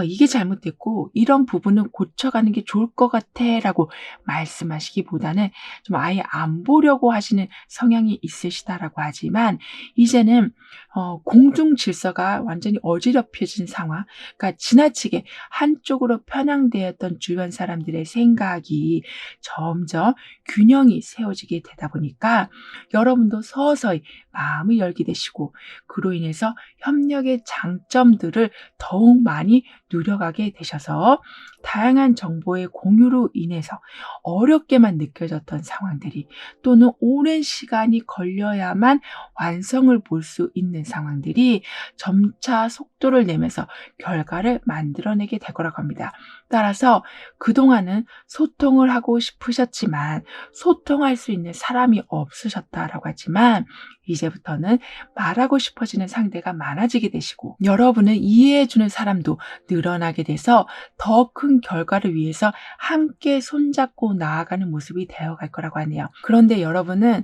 이게 잘못됐고 이런 부분은 고쳐가는 게 좋을 것 같아 라고 말씀하시기보다는 좀 아예 안 보려고 하시는 성향이 있으시다라고 하지만 이제는 공중 질서가 완전히 어지럽혀진 상황, 그러니까 지나치게 한쪽으로 편향되었던 주변 사람들의 생각이 점점 균형이 세워지게 되다 보니까 여러분도 서서히 마음을 열게 되시고 그로 인해서 협력의 장점들을 더욱 많이 누려가게 되셔서 다양한 정보의 공유로 인해서 어렵게만 느껴졌던 상황들이 또는 오랜 시간이 걸려야만 완성을 볼 수 있는 상황들이 점차 속도를 내면서 결과를 만들어내게 될 거라고 합니다. 따라서 그동안은 소통을 하고 싶으셨지만 소통할 수 있는 사람이 없으셨다라고 하지만 이제부터는 말하고 싶어지는 상대가 많아지게 되시고 여러분을 이해해주는 사람도 늘어나게 돼서 더 큰 결과를 위해서 함께 손잡고 나아가는 모습이 되어갈 거라고 하네요. 그런데 여러분은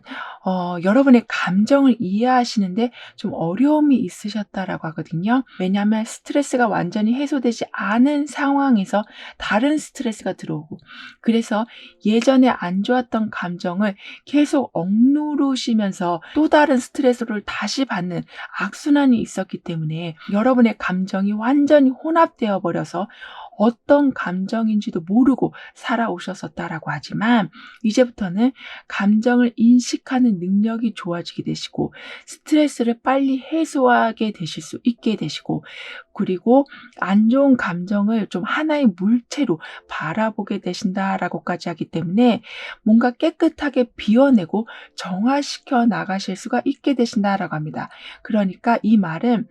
여러분의 감정을 이해하시는데 좀 어려움이 있으셨다라고 하거든요. 왜냐하면 스트레스가 완전히 해소되지 않은 상황에서 다른 스트레스가 들어오고 그래서 예전에 안 좋았던 감정을 계속 억누르시면서 또 다른 스트레스를 다시 받는 악순환이 있었기 때문에 여러분의 감정이 완전히 혼합되어 버려서 어떤 감정인지도 모르고 살아오셨었다라고 하지만 이제부터는 감정을 인식하는 능력이 좋아지게 되시고 스트레스를 빨리 해소하게 되실 수 있게 되시고 그리고 안 좋은 감정을 좀 하나의 물체로 바라보게 되신다라고까지 하기 때문에 뭔가 깨끗하게 비워내고 정화시켜 나가실 수가 있게 되신다라고 합니다. 그러니까 이 말은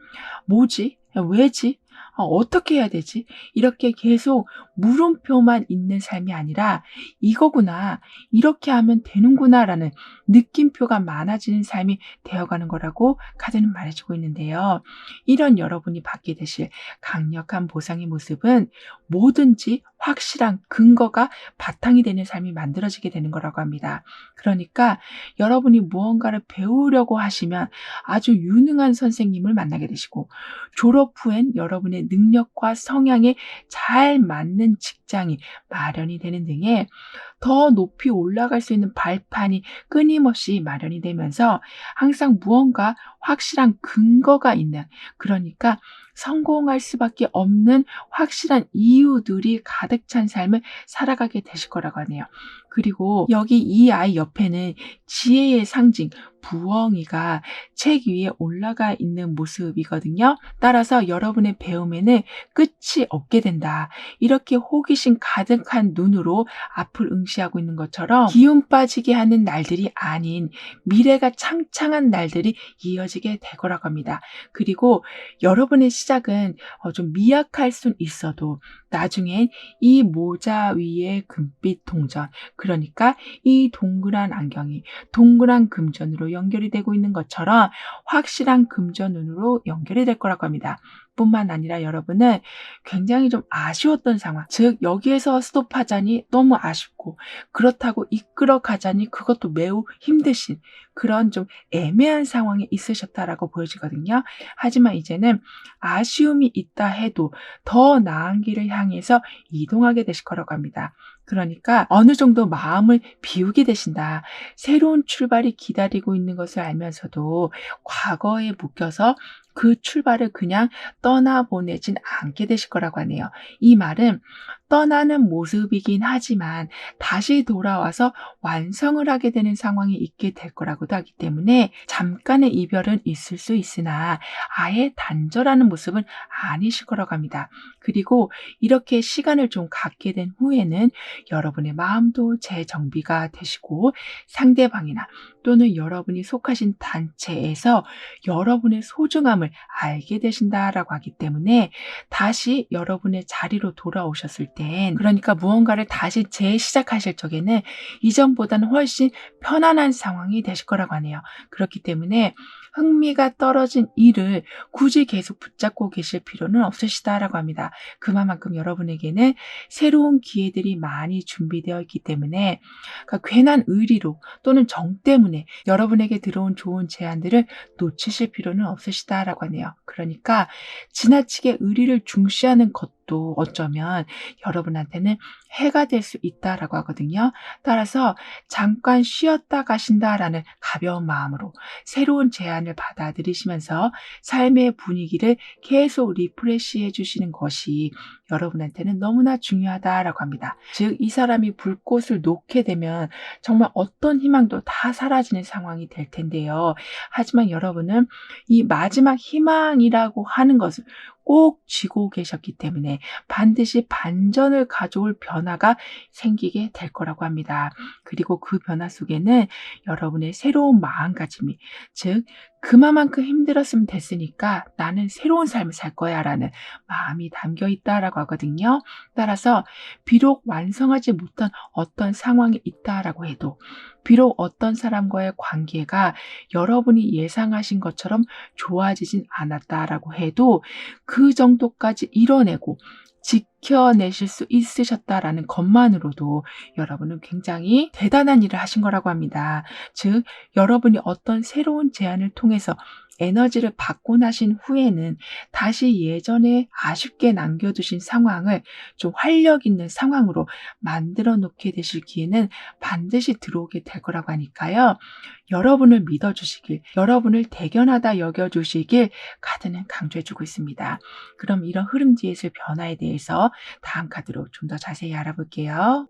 뭐지? 왜지? 어떻게 해야 되지? 이렇게 계속 물음표만 있는 삶이 아니라 이거구나, 이렇게 하면 되는구나라는 느낌표가 많아지는 삶이 되어가는 거라고 카드는 말해주고 있는데요. 이런 여러분이 받게 되실 강력한 보상의 모습은 뭐든지 확실한 근거가 바탕이 되는 삶이 만들어지게 되는 거라고 합니다. 그러니까 여러분이 무언가를 배우려고 하시면 아주 유능한 선생님을 만나게 되시고 졸업 후엔 여러분의 능력과 성향에 잘 맞는 직장이 마련이 되는 등의 더 높이 올라갈 수 있는 발판이 끊임없이 마련이 되면서 항상 무언가 확실한 근거가 있는, 그러니까 성공할 수밖에 없는 확실한 이유들이 가득 찬 삶을 살아가게 되실 거라고 하네요. 그리고 여기 이 아이 옆에는 지혜의 상징 부엉이가 책 위에 올라가 있는 모습이거든요. 따라서 여러분의 배움에는 끝이 없게 된다. 이렇게 호기심 가득한 눈으로 앞을 응시하고 있는 것처럼 기운 빠지게 하는 날들이 아닌 미래가 창창한 날들이 이어지게 될 거라고 합니다. 그리고 여러분의 시작은 좀 미약할 순 있어도 나중엔 이 모자 위에 금빛 동전, 그러니까 이 동그란 안경이 동그란 금전으로 연결이 되고 있는 것처럼 확실한 금전운으로 연결이 될 거라고 합니다. 뿐만 아니라 여러분은 굉장히 좀 아쉬웠던 상황, 즉 여기에서 스톱하자니 너무 아쉽고 그렇다고 이끌어 가자니 그것도 매우 힘드신 그런 좀 애매한 상황에 있으셨다라고 보여지거든요. 하지만 이제는 아쉬움이 있다 해도 더 나은 길을 향해서 이동하게 되실 거라고 합니다. 그러니까 어느 정도 마음을 비우게 되신다. 새로운 출발이 기다리고 있는 것을 알면서도 과거에 묶여서 그 출발을 그냥 떠나보내진 않게 되실 거라고 하네요. 이 말은 떠나는 모습이긴 하지만 다시 돌아와서 완성을 하게 되는 상황이 있게 될 거라고도 하기 때문에 잠깐의 이별은 있을 수 있으나 아예 단절하는 모습은 아니실 거라고 합니다. 그리고 이렇게 시간을 좀 갖게 된 후에는 여러분의 마음도 재정비가 되시고 상대방이나 또는 여러분이 속하신 단체에서 여러분의 소중함을 알게 되신다라고 하기 때문에 다시 여러분의 자리로 돌아오셨을 땐, 그러니까 무언가를 다시 재시작하실 적에는 이전보다는 훨씬 편안한 상황이 되실 거라고 하네요. 그렇기 때문에 흥미가 떨어진 일을 굳이 계속 붙잡고 계실 필요는 없으시다라고 합니다. 그만큼 여러분에게는 새로운 기회들이 많이 준비되어 있기 때문에 그러니까 괜한 의리로 또는 정 때문에 여러분에게 들어온 좋은 제안들을 놓치실 필요는 없으시다라고 하네요. 그러니까 지나치게 의리를 중시하는 것도 어쩌면 여러분한테는 해가 될 수 있다라고 하거든요. 따라서 잠깐 쉬었다 가신다라는 가벼운 마음으로 새로운 제안을 받아들이시면서 삶의 분위기를 계속 리프레시해 주시는 것이 여러분한테는 너무나 중요하다라고 합니다. 즉, 이 사람이 불꽃을 놓게 되면 정말 어떤 희망도 다 사라지는 상황이 될 텐데요. 하지만 여러분은 이 마지막 희망이라고 하는 것을 꼭 쥐고 계셨기 때문에 반드시 반전을 가져올 변화가 생기게 될 거라고 합니다. 그리고 그 변화 속에는 여러분의 새로운 마음가짐이, 즉 그만큼 힘들었으면 됐으니까 나는 새로운 삶을 살 거야 라는 마음이 담겨 있다라고 하거든요. 따라서 비록 완성하지 못한 어떤 상황이 있다라고 해도, 비록 어떤 사람과의 관계가 여러분이 예상하신 것처럼 좋아지진 않았다라고 해도 그 정도까지 이뤄내고 지켜내실 수 있으셨다라는 것만으로도 여러분은 굉장히 대단한 일을 하신 거라고 합니다. 즉, 여러분이 어떤 새로운 제안을 통해서 에너지를 받고 나신 후에는 다시 예전에 아쉽게 남겨두신 상황을 좀 활력 있는 상황으로 만들어 놓게 되실 기회는 반드시 들어오게 될 거라고 하니까요. 여러분을 믿어주시길, 여러분을 대견하다 여겨주시길 카드는 강조해주고 있습니다. 그럼 이런 흐름 뒤에 있을 변화에 대해서 대해서 다음 카드로 좀 더 자세히 알아볼게요.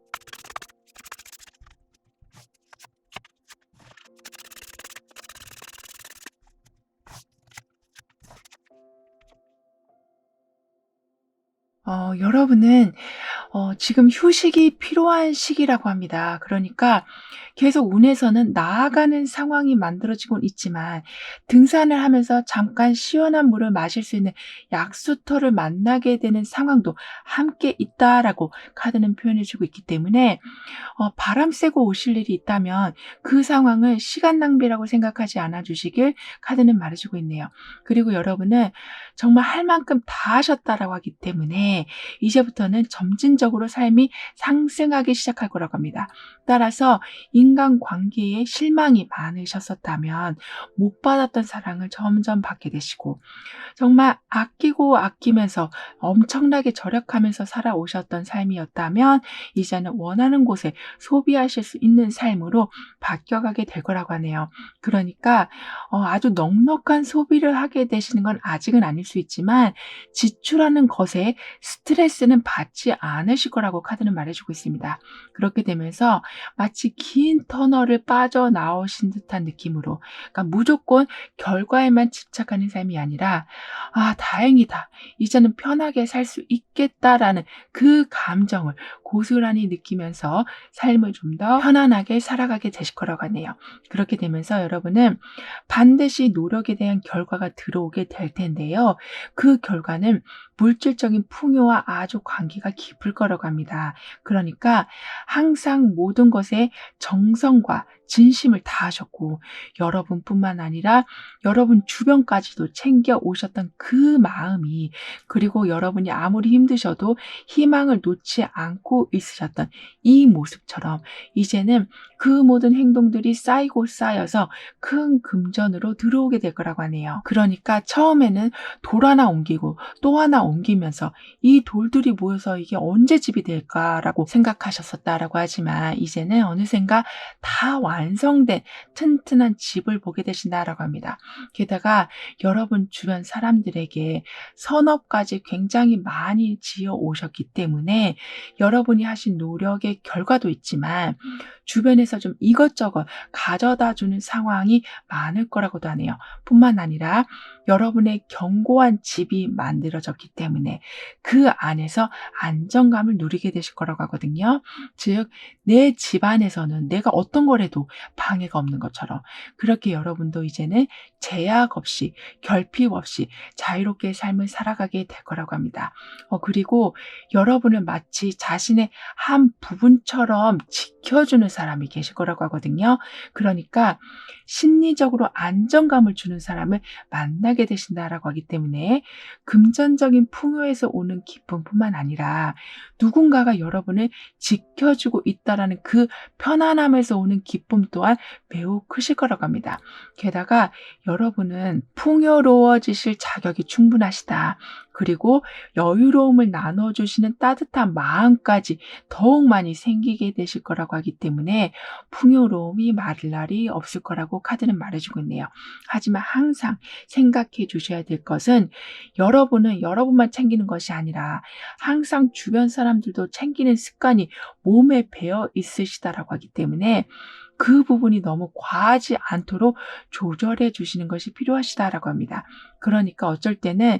여러분은 지금 휴식이 필요한 시기라고 합니다. 그러니까 계속 운에서는 나아가는 상황이 만들어지곤 있지만 등산을 하면서 잠깐 시원한 물을 마실 수 있는 약수터를 만나게 되는 상황도 함께 있다라고 카드는 표현해 주고 있기 때문에 바람 쐬고 오실 일이 있다면 그 상황을 시간 낭비라고 생각하지 않아 주시길 카드는 말해 주고 있네요. 그리고 여러분은 정말 할 만큼 다 하셨다라고 하기 때문에 이제부터는 점진적으로 삶이 상승하기 시작할 거라고 합니다. 따라서 인간관계에 실망이 많으셨었다면 못 받았던 사랑을 점점 받게 되시고 정말 아끼고 아끼면서 엄청나게 절약하면서 살아오셨던 삶이었다면 이제는 원하는 곳에 소비하실 수 있는 삶으로 바뀌어가게 될 거라고 하네요. 그러니까 아주 넉넉한 소비를 하게 되시는 건 아직은 아닐 수 있지만 지출하는 것에 스트레스는 받지 않으실 거라고 카드는 말해주고 있습니다. 그렇게 되면서 마치 긴 터널을 빠져나오신 듯한 느낌으로 그러니까 무조건 결과에만 집착하는 삶이 아니라 '아 다행이다. 이제는 편하게 살 수 있겠다.'라는 그 감정을 고스란히 느끼면서 삶을 좀 더 편안하게 살아가게 되실 거라고 하네요. 그렇게 되면서 여러분은 반드시 노력에 대한 결과가 들어오게 될 텐데요. 그 결과는 물질적인 풍요와 아주 관계가 깊을 거라고 합니다. 그러니까 항상 모든 것에 정성과 진심을 다하셨고 여러분뿐만 아니라 여러분 주변까지도 챙겨 오셨던 그 마음이 그리고 여러분이 아무리 힘드셔도 희망을 놓지 않고 있으셨던 이 모습처럼 이제는 그 모든 행동들이 쌓이고 쌓여서 큰 금전으로 들어오게 될 거라고 하네요. 그러니까 처음에는 돌 하나 옮기고 또 하나 옮기면서 이 돌들이 모여서 이게 언제 집이 될까라고 생각하셨었다라고 하지만 이제는 어느샌가 다 완성된 튼튼한 집을 보게 되신다라고 합니다. 게다가 여러분 주변 사람들에게 선업까지 굉장히 많이 지어 오셨기 때문에 여러분이 하신 노력의 결과도 있지만 주변에서 좀 이것저것 가져다 주는 상황이 많을 거라고도 하네요. 뿐만 아니라 여러분의 견고한 집이 만들어졌기 때문에 그 안에서 안정감을 누리게 되실 거라고 하거든요. 즉 내 집안에서는 내가 어떤 걸 해도 방해가 없는 것처럼 그렇게 여러분도 이제는 제약 없이 결핍 없이 자유롭게 삶을 살아가게 될 거라고 합니다. 그리고 여러분을 마치 자신의 한 부분처럼 지켜주는 사람이 계실 거라고 하거든요. 그러니까 심리적으로 안정감을 주는 사람을 만나게 되신다라고 하기 때문에 금전적인 풍요에서 오는 기쁨뿐만 아니라 누군가가 여러분을 지켜주고 있다라는 그 편안함에서 오는 기쁨 또한 매우 크실 거라고 합니다. 게다가 여러분은 풍요로워지실 자격이 충분하시다. 그리고 여유로움을 나눠주시는 따뜻한 마음까지 더욱 많이 생기게 되실 거라고 하기 때문에 풍요로움이 마를 날이 없을 거라고 카드는 말해주고 있네요. 하지만 항상 생각해 주셔야 될 것은 여러분은 여러분만 챙기는 것이 아니라 항상 주변 사람들도 챙기는 습관이 몸에 배어 있으시다라고 하기 때문에 그 부분이 너무 과하지 않도록 조절해 주시는 것이 필요하시다라고 합니다. 그러니까 어쩔 때는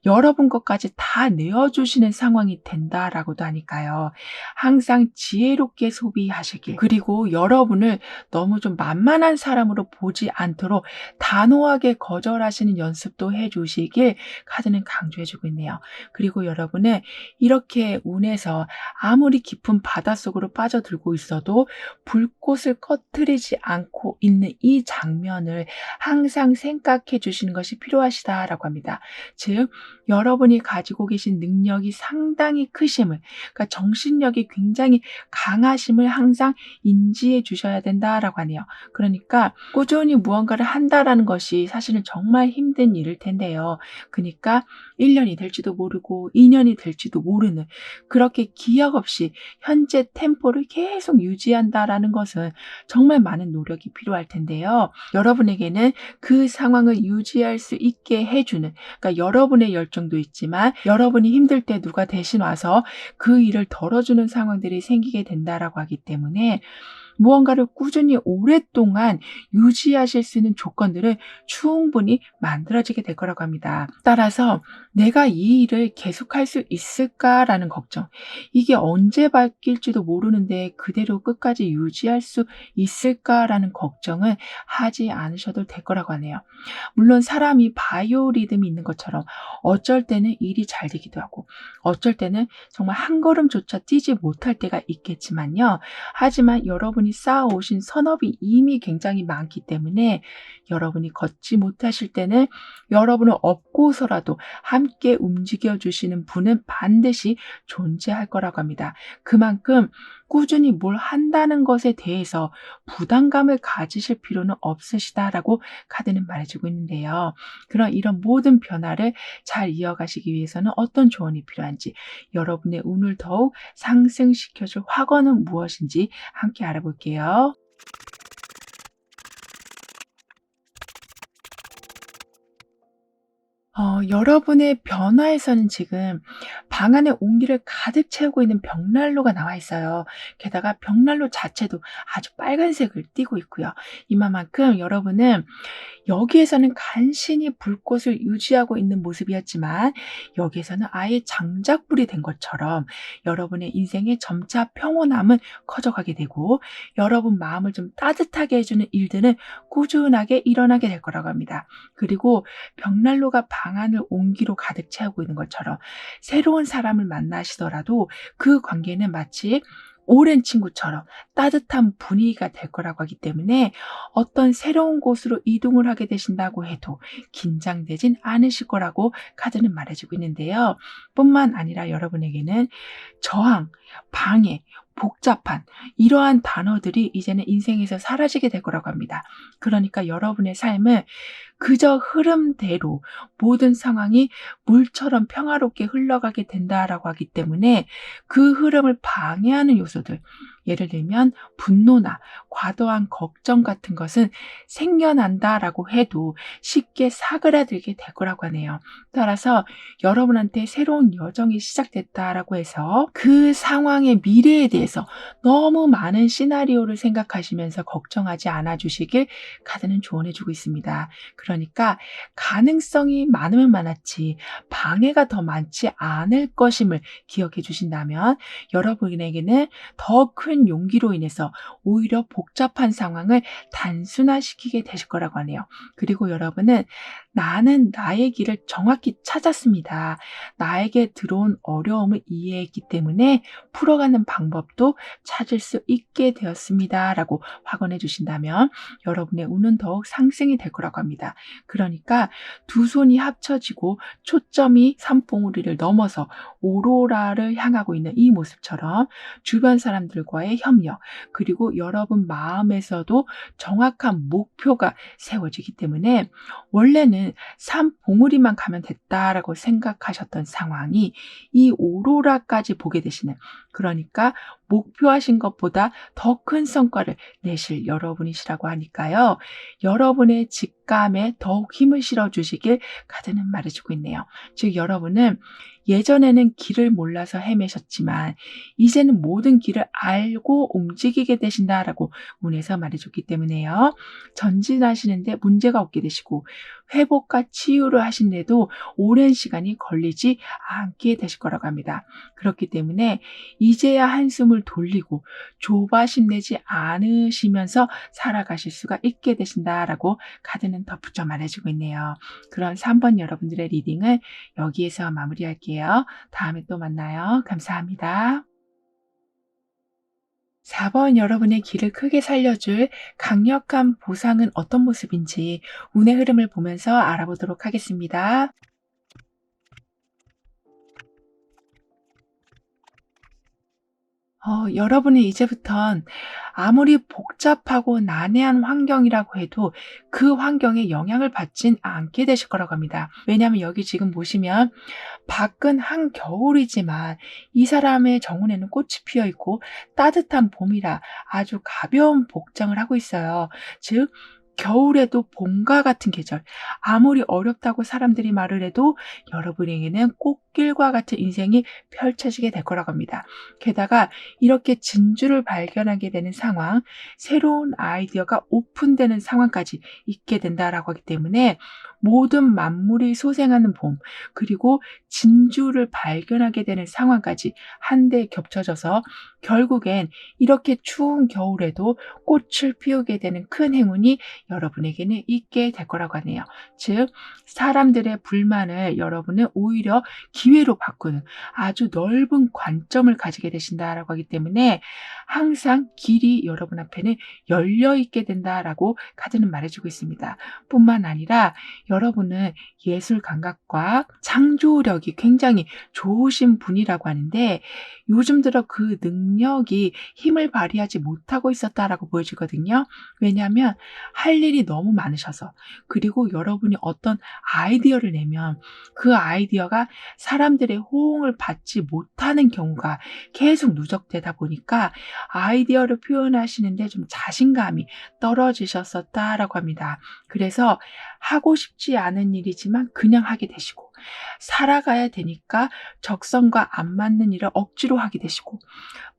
여러분 것까지 다 내어주시는 상황이 된다라고도 하니까요. 항상 지혜롭게 소비하시길 그리고 여러분을 너무 좀 만만한 사람으로 보지 않도록 단호하게 거절하시는 연습도 해주시길 카드는 강조해주고 있네요. 그리고 여러분은 이렇게 운에서 아무리 깊은 바닷속으로 빠져들고 있어도 불꽃을 꺼트리지 않고 있는 이 장면을 항상 생각해 주시는 것이 필요하시다라고 합니다. 즉 여러분이 가지고 계신 능력이 상당히 크심을 그러니까 정신력이 굉장히 강하심을 항상 인지해 주셔야 된다라고 하네요. 그러니까 꾸준히 무언가를 한다라는 것이 사실은 정말 힘든 일일 텐데요. 그러니까 1년이 될지도 모르고 2년이 될지도 모르는 그렇게 기약 없이 현재 템포를 계속 유지한다라는 것은 정말 많은 노력이 필요할 텐데요. 여러분에게는 그 상황을 유지할 수 있게 함께 해주는, 그러니까 여러분의 열정도 있지만 여러분이 힘들 때 누가 대신 와서 그 일을 덜어주는 상황들이 생기게 된다라고 하기 때문에 무언가를 꾸준히 오랫동안 유지하실 수 있는 조건들은 충분히 만들어지게 될 거라고 합니다. 따라서 '내가 이 일을 계속할 수 있을까?'라는 걱정, 이게 언제 바뀔지도 모르는데 '그대로 끝까지 유지할 수 있을까?'라는 걱정은 하지 않으셔도 될 거라고 하네요. 물론 사람이 바이오 리듬이 있는 것처럼 어쩔 때는 일이 잘 되기도 하고 어쩔 때는 정말 한 걸음조차 뛰지 못할 때가 있겠지만요. 하지만 여러분이 쌓아오신 선업이 이미 굉장히 많기 때문에 여러분이 걷지 못하실 때는 여러분을 업고서라도 함께 움직여 주시는 분은 반드시 존재할 거라고 합니다. 그만큼 꾸준히 뭘 한다는 것에 대해서 부담감을 가지실 필요는 없으시다라고 카드는 말해주고 있는데요. 그런 이런 모든 변화를 잘 이어가시기 위해서는 어떤 조언이 필요한지, 여러분의 운을 더욱 상승시켜줄 확언은 무엇인지 함께 알아볼게요. 여러분의 변화에서는 지금 방 안에 온기를 가득 채우고 있는 벽난로가 나와 있어요. 게다가 벽난로 자체도 아주 빨간색을 띠고 있고요. 이만큼 여러분은 여기에서는 간신히 불꽃을 유지하고 있는 모습이었지만 여기에서는 아예 장작불이 된 것처럼 여러분의 인생의 점차 평온함은 커져가게 되고 여러분 마음을 좀 따뜻하게 해주는 일들은 꾸준하게 일어나게 될 거라고 합니다. 그리고 벽난로가 방 안을 온기로 가득 채우고 있는 것처럼 새로운 사람을 만나시더라도 그 관계는 마치 오랜 친구처럼 따뜻한 분위기가 될 거라고 하기 때문에 어떤 새로운 곳으로 이동을 하게 되신다고 해도 긴장되진 않으실 거라고 카드는 말해주고 있는데요. 뿐만 아니라 여러분에게는 저항, 방해, 복잡한 이러한 단어들이 이제는 인생에서 사라지게 될 거라고 합니다. 그러니까 여러분의 삶은 그저 흐름대로 모든 상황이 물처럼 평화롭게 흘러가게 된다라고 하기 때문에 그 흐름을 방해하는 요소들, 예를 들면 분노나 과도한 걱정 같은 것은 생겨난다라고 해도 쉽게 사그라들게 될 거라고 하네요. 따라서 여러분한테 새로운 여정이 시작됐다라고 해서 그 상황의 미래에 대해서 너무 많은 시나리오를 생각하시면서 걱정하지 않아 주시길 카드는 조언해 주고 있습니다. 그러니까 가능성이 많으면 많았지 방해가 더 많지 않을 것임을 기억해 주신다면 여러분에게는 더 큰 용기로 인해서 오히려 복잡한 상황을 단순화시키게 되실 거라고 하네요. 그리고 여러분은 나는 나의 길을 정확히 찾았습니다. 나에게 들어온 어려움을 이해했기 때문에 풀어가는 방법도 찾을 수 있게 되었습니다. 라고 확언해 주신다면 여러분의 운은 더욱 상승이 될 거라고 합니다. 그러니까 두 손이 합쳐지고 초점이 산봉우리를 넘어서 오로라를 향하고 있는 이 모습처럼 주변 사람들과의 협력, 그리고 여러분 마음에서도 정확한 목표가 세워지기 때문에 원래는 산봉우리만 가면 됐다라고 생각하셨던 상황이 이 오로라까지 보게 되시는, 그러니까 목표하신 것보다 더 큰 성과를 내실 여러분이시라고 하니까요. 여러분의 직감에 더욱 힘을 실어주시길 카드는 말해주고 있네요. 즉 여러분은 예전에는 길을 몰라서 헤매셨지만 이제는 모든 길을 알고 움직이게 되신다라고 운에서 말해줬기 때문에요. 전진하시는데 문제가 없게 되시고 회복과 치유를 하신데도 오랜 시간이 걸리지 않게 되실 거라고 합니다. 그렇기 때문에 이제야 한숨을 돌리고 조바심 내지 않으시면서 살아가실 수가 있게 되신다라고 카드는 덧붙여 말해주고 있네요. 그런 3번 여러분들의 리딩을 여기에서 마무리할게요. 다음에 또 만나요. 감사합니다. 4번 여러분의 길을 크게 살려줄 강력한 보상은 어떤 모습인지 운의 흐름을 보면서 알아보도록 하겠습니다. 여러분은 이제부턴 아무리 복잡하고 난해한 환경이라고 해도 그 환경에 영향을 받진 않게 되실 거라고 합니다. 왜냐하면 여기 지금 보시면 밖은 한겨울이지만 이 사람의 정원에는 꽃이 피어 있고 따뜻한 봄이라 아주 가벼운 복장을 하고 있어요. 즉 겨울에도 봄과 같은 계절, 아무리 어렵다고 사람들이 말을 해도 여러분에게는 꽃길과 같은 인생이 펼쳐지게 될 거라고 합니다. 게다가 이렇게 진주를 발견하게 되는 상황, 새로운 아이디어가 오픈되는 상황까지 있게 된다라고 하기 때문에 모든 만물이 소생하는 봄, 그리고 진주를 발견하게 되는 상황까지 한데 겹쳐져서 결국엔 이렇게 추운 겨울에도 꽃을 피우게 되는 큰 행운이 여러분에게는 있게 될 거라고 하네요. 즉, 사람들의 불만을 여러분은 오히려 기회로 바꾸는 아주 넓은 관점을 가지게 되신다라고 하기 때문에 항상 길이 여러분 앞에는 열려 있게 된다라고 카드는 말해주고 있습니다. 뿐만 아니라 여러분은 예술 감각과 창조력이 굉장히 좋으신 분이라고 하는데 요즘 들어 그 능력이 힘을 발휘하지 못하고 있었다라고 보여지거든요. 왜냐하면 할 일이 너무 많으셔서, 그리고 여러분이 어떤 아이디어를 내면 그 아이디어가 사람들의 호응을 받지 못하는 경우가 계속 누적되다 보니까 아이디어를 표현하시는데 좀 자신감이 떨어지셨었다라고 합니다. 그래서 하고 싶지 않은 일이지만 그냥 하게 되시고, 살아가야 되니까 적성과 안 맞는 일을 억지로 하게 되시고,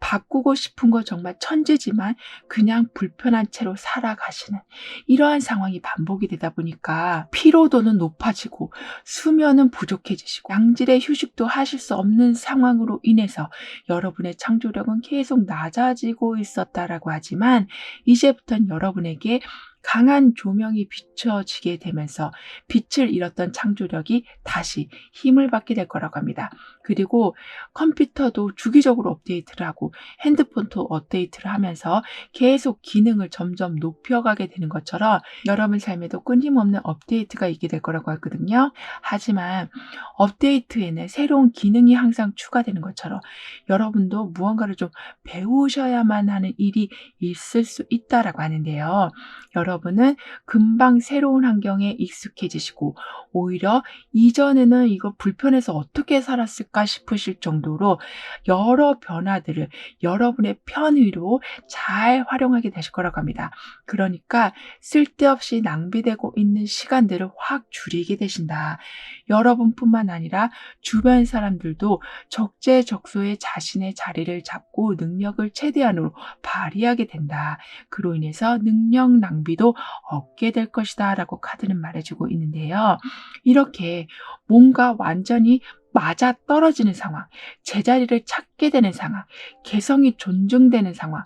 바꾸고 싶은 거 정말 천재지만 그냥 불편한 채로 살아가시는 이러한 상황이 반복이 되다 보니까 피로도는 높아지고 수면은 부족해지시고 양질의 휴식도 하실 수 없는 상황으로 인해서 여러분의 창조력은 계속 낮아지고 있었다라고 하지만 이제부터는 여러분에게 강한 조명이 비춰지게 되면서 빛을 잃었던 창조력이 다시 힘을 받게 될 거라고 합니다. 그리고 컴퓨터도 주기적으로 업데이트를 하고 핸드폰도 업데이트를 하면서 계속 기능을 점점 높여가게 되는 것처럼 여러분 삶에도 끊임없는 업데이트가 있게 될 거라고 하거든요. 하지만 업데이트에는 새로운 기능이 항상 추가되는 것처럼 여러분도 무언가를 좀 배우셔야만 하는 일이 있을 수 있다라고 하는데요. 여러분은 금방 새로운 환경에 익숙해지시고 오히려 이전에는 이거 불편해서 어떻게 살았을까 싶으실 정도로 여러 변화들을 여러분의 편의로 잘 활용하게 되실 거라고 합니다. 그러니까 쓸데없이 낭비되고 있는 시간들을 확 줄이게 되신다. 여러분뿐만 아니라 주변 사람들도 적재적소에 자신의 자리를 잡고 능력을 최대한으로 발휘하게 된다. 그로 인해서 능력 낭비도 없게 될 것이다 라고 카드는 말해주고 있는데요. 이렇게 뭔가 완전히 맞아 떨어지는 상황, 제자리를 찾게 되는 상황, 개성이 존중되는 상황,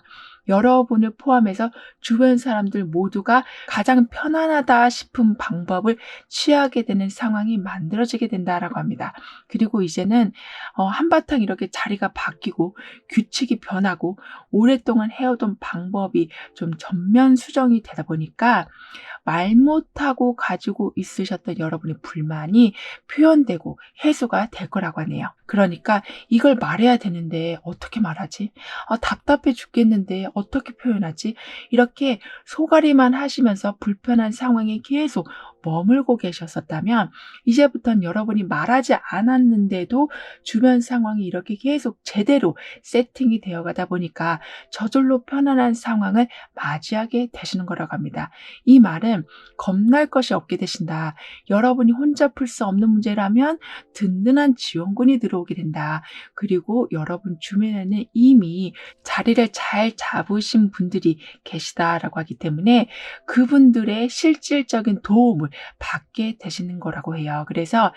여러분을 포함해서 주변 사람들 모두가 가장 편안하다 싶은 방법을 취하게 되는 상황이 만들어지게 된다라고 합니다. 그리고 이제는 한바탕 이렇게 자리가 바뀌고 규칙이 변하고 오랫동안 해오던 방법이 좀 전면 수정이 되다 보니까 말 못하고 가지고 있으셨던 여러분의 불만이 표현되고 해소가 될 거라고 하네요. 그러니까 이걸 말해야 되는데 어떻게 말하지? 답답해 죽겠는데 어떻게 표현하지? 이렇게 소가리만 하시면서 불편한 상황에 계속 머물고 계셨었다면 이제부터는 여러분이 말하지 않았는데도 주변 상황이 이렇게 계속 제대로 세팅이 되어 가다 보니까 저절로 편안한 상황을 맞이하게 되시는 거라고 합니다. 이 말은 겁날 것이 없게 되신다. 여러분이 혼자 풀 수 없는 문제라면 든든한 지원군이 들어오게 된다. 그리고 여러분 주변에는 이미 자리를 잘 잡으신 분들이 계시다라고 하기 때문에 그분들의 실질적인 도움을 받게 되시는 거라고 해요. 그래서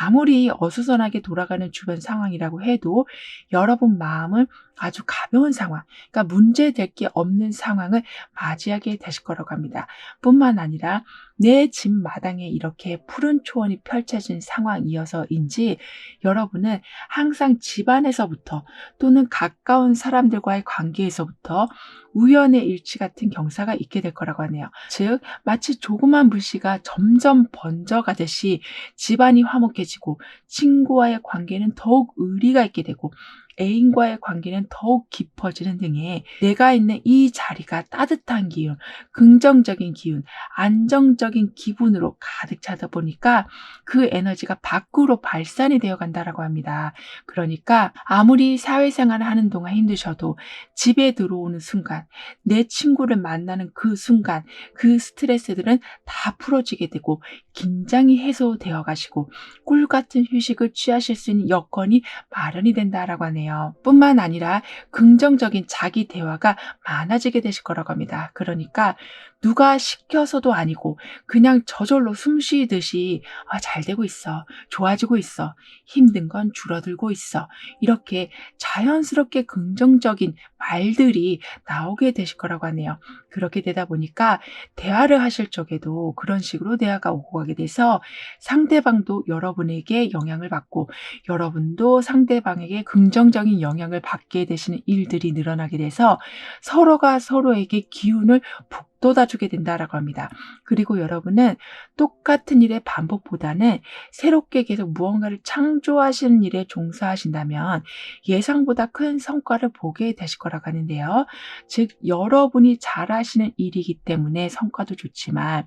아무리 어수선하게 돌아가는 주변 상황이라고 해도 여러분 마음은 아주 가벼운 상황, 그러니까 문제될 게 없는 상황을 맞이하게 되실 거라고 합니다. 뿐만 아니라 내 집 마당에 이렇게 푸른 초원이 펼쳐진 상황이어서인지 여러분은 항상 집안에서부터 또는 가까운 사람들과의 관계에서부터 우연의 일치 같은 경사가 있게 될 거라고 하네요. 즉 마치 조그만 불씨가 점점 번져가듯이 집안이 화목해지고 친구와의 관계는 더욱 의리가 있게 되고 애인과의 관계는 더욱 깊어지는 등의 내가 있는 이 자리가 따뜻한 기운, 긍정적인 기운, 안정적인 기분으로 가득 차다 보니까 그 에너지가 밖으로 발산이 되어 간다라고 합니다. 그러니까 아무리 사회생활을 하는 동안 힘드셔도 집에 들어오는 순간, 내 친구를 만나는 그 순간, 그 스트레스들은 다 풀어지게 되고 긴장이 해소되어 가시고 꿀 같은 휴식을 취하실 수 있는 여건이 마련이 된다라고 하네요. 뿐만 아니라 긍정적인 자기 대화가 많아지게 되실 거라고 합니다. 그러니까 누가 시켜서도 아니고 그냥 저절로 숨 쉬듯이 잘 되고 있어. 좋아지고 있어. 힘든 건 줄어들고 있어. 이렇게 자연스럽게 긍정적인 말들이 나오게 되실 거라고 하네요. 그렇게 되다 보니까 대화를 하실 적에도 그런 식으로 대화가 오고 가게 돼서 상대방도 여러분에게 영향을 받고 여러분도 상대방에게 긍정적인 영향을 받게 되시는 일들이 늘어나게 돼서 서로가 서로에게 기운을 북돋아주게 된다라고 합니다. 그리고 여러분은 똑같은 일의 반복보다는 새롭게 계속 무언가를 창조하시는 일에 종사하신다면 예상보다 큰 성과를 보게 되실 거라고 하는데요. 즉 여러분이 잘하시는 일이기 때문에 성과도 좋지만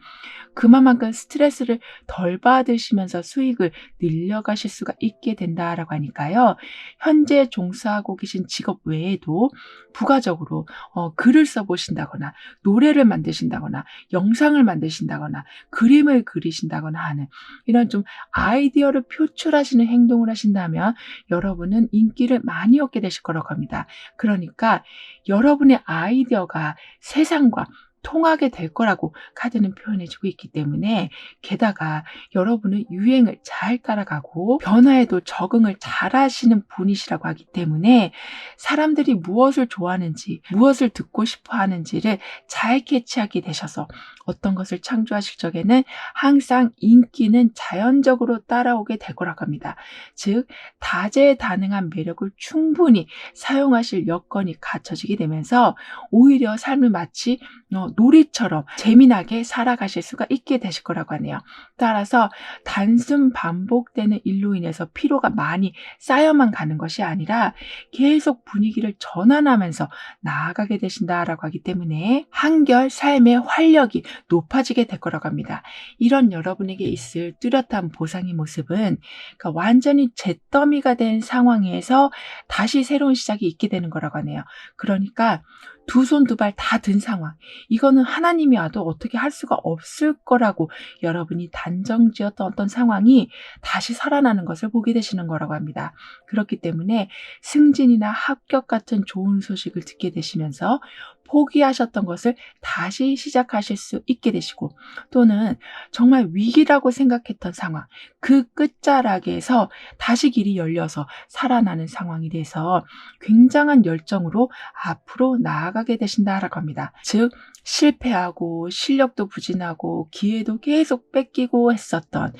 그만큼 스트레스를 덜 받으시면서 수익을 늘려가실 수가 있게 된다라고 하니까요. 현재 종사하고 계신 직업 외에도 부가적으로 글을 써보신다거나 노래를 만드신다거나 영상을 만드신다거나 그림을 그리신다거나 하는 이런 좀 아이디어를 표출하시는 행동을 하신다면 여러분은 인기를 많이 얻게 되실 거라고 합니다. 그러니까 여러분의 아이디어가 세상과 통하게 될 거라고 카드는 표현해 주고 있기 때문에 게다가 여러분은 유행을 잘 따라가고 변화에도 적응을 잘하시는 분이시라고 하기 때문에 사람들이 무엇을 좋아하는지 무엇을 듣고 싶어 하는지를 잘 캐치하게 되셔서 어떤 것을 창조하실 적에는 항상 인기는 자연적으로 따라오게 될 거라고 합니다. 즉 다재다능한 매력을 충분히 사용하실 여건이 갖춰지게 되면서 오히려 삶을 마치 놀이처럼 재미나게 살아가실 수가 있게 되실 거라고 하네요. 따라서 단순 반복되는 일로 인해서 피로가 많이 쌓여만 가는 것이 아니라 계속 분위기를 전환하면서 나아가게 되신다라고 하기 때문에 한결 삶의 활력이 높아지게 될 거라고 합니다. 이런 여러분에게 있을 뚜렷한 보상의 모습은 그러니까 완전히 잿더미가 된 상황에서 다시 새로운 시작이 있게 되는 거라고 하네요. 그러니까 두 손 두 발 다 든 상황. 이거는 하나님이 와도 어떻게 할 수가 없을 거라고 여러분이 단정지었던 어떤 상황이 다시 살아나는 것을 보게 되시는 거라고 합니다. 그렇기 때문에 승진이나 합격 같은 좋은 소식을 듣게 되시면서 포기하셨던 것을 다시 시작하실 수 있게 되시고 또는 정말 위기라고 생각했던 상황, 그 끝자락에서 다시 길이 열려서 살아나는 상황이 돼서 굉장한 열정으로 앞으로 나아가게 되신다라고 합니다. 즉 실패하고 실력도 부진하고 기회도 계속 뺏기고 했었던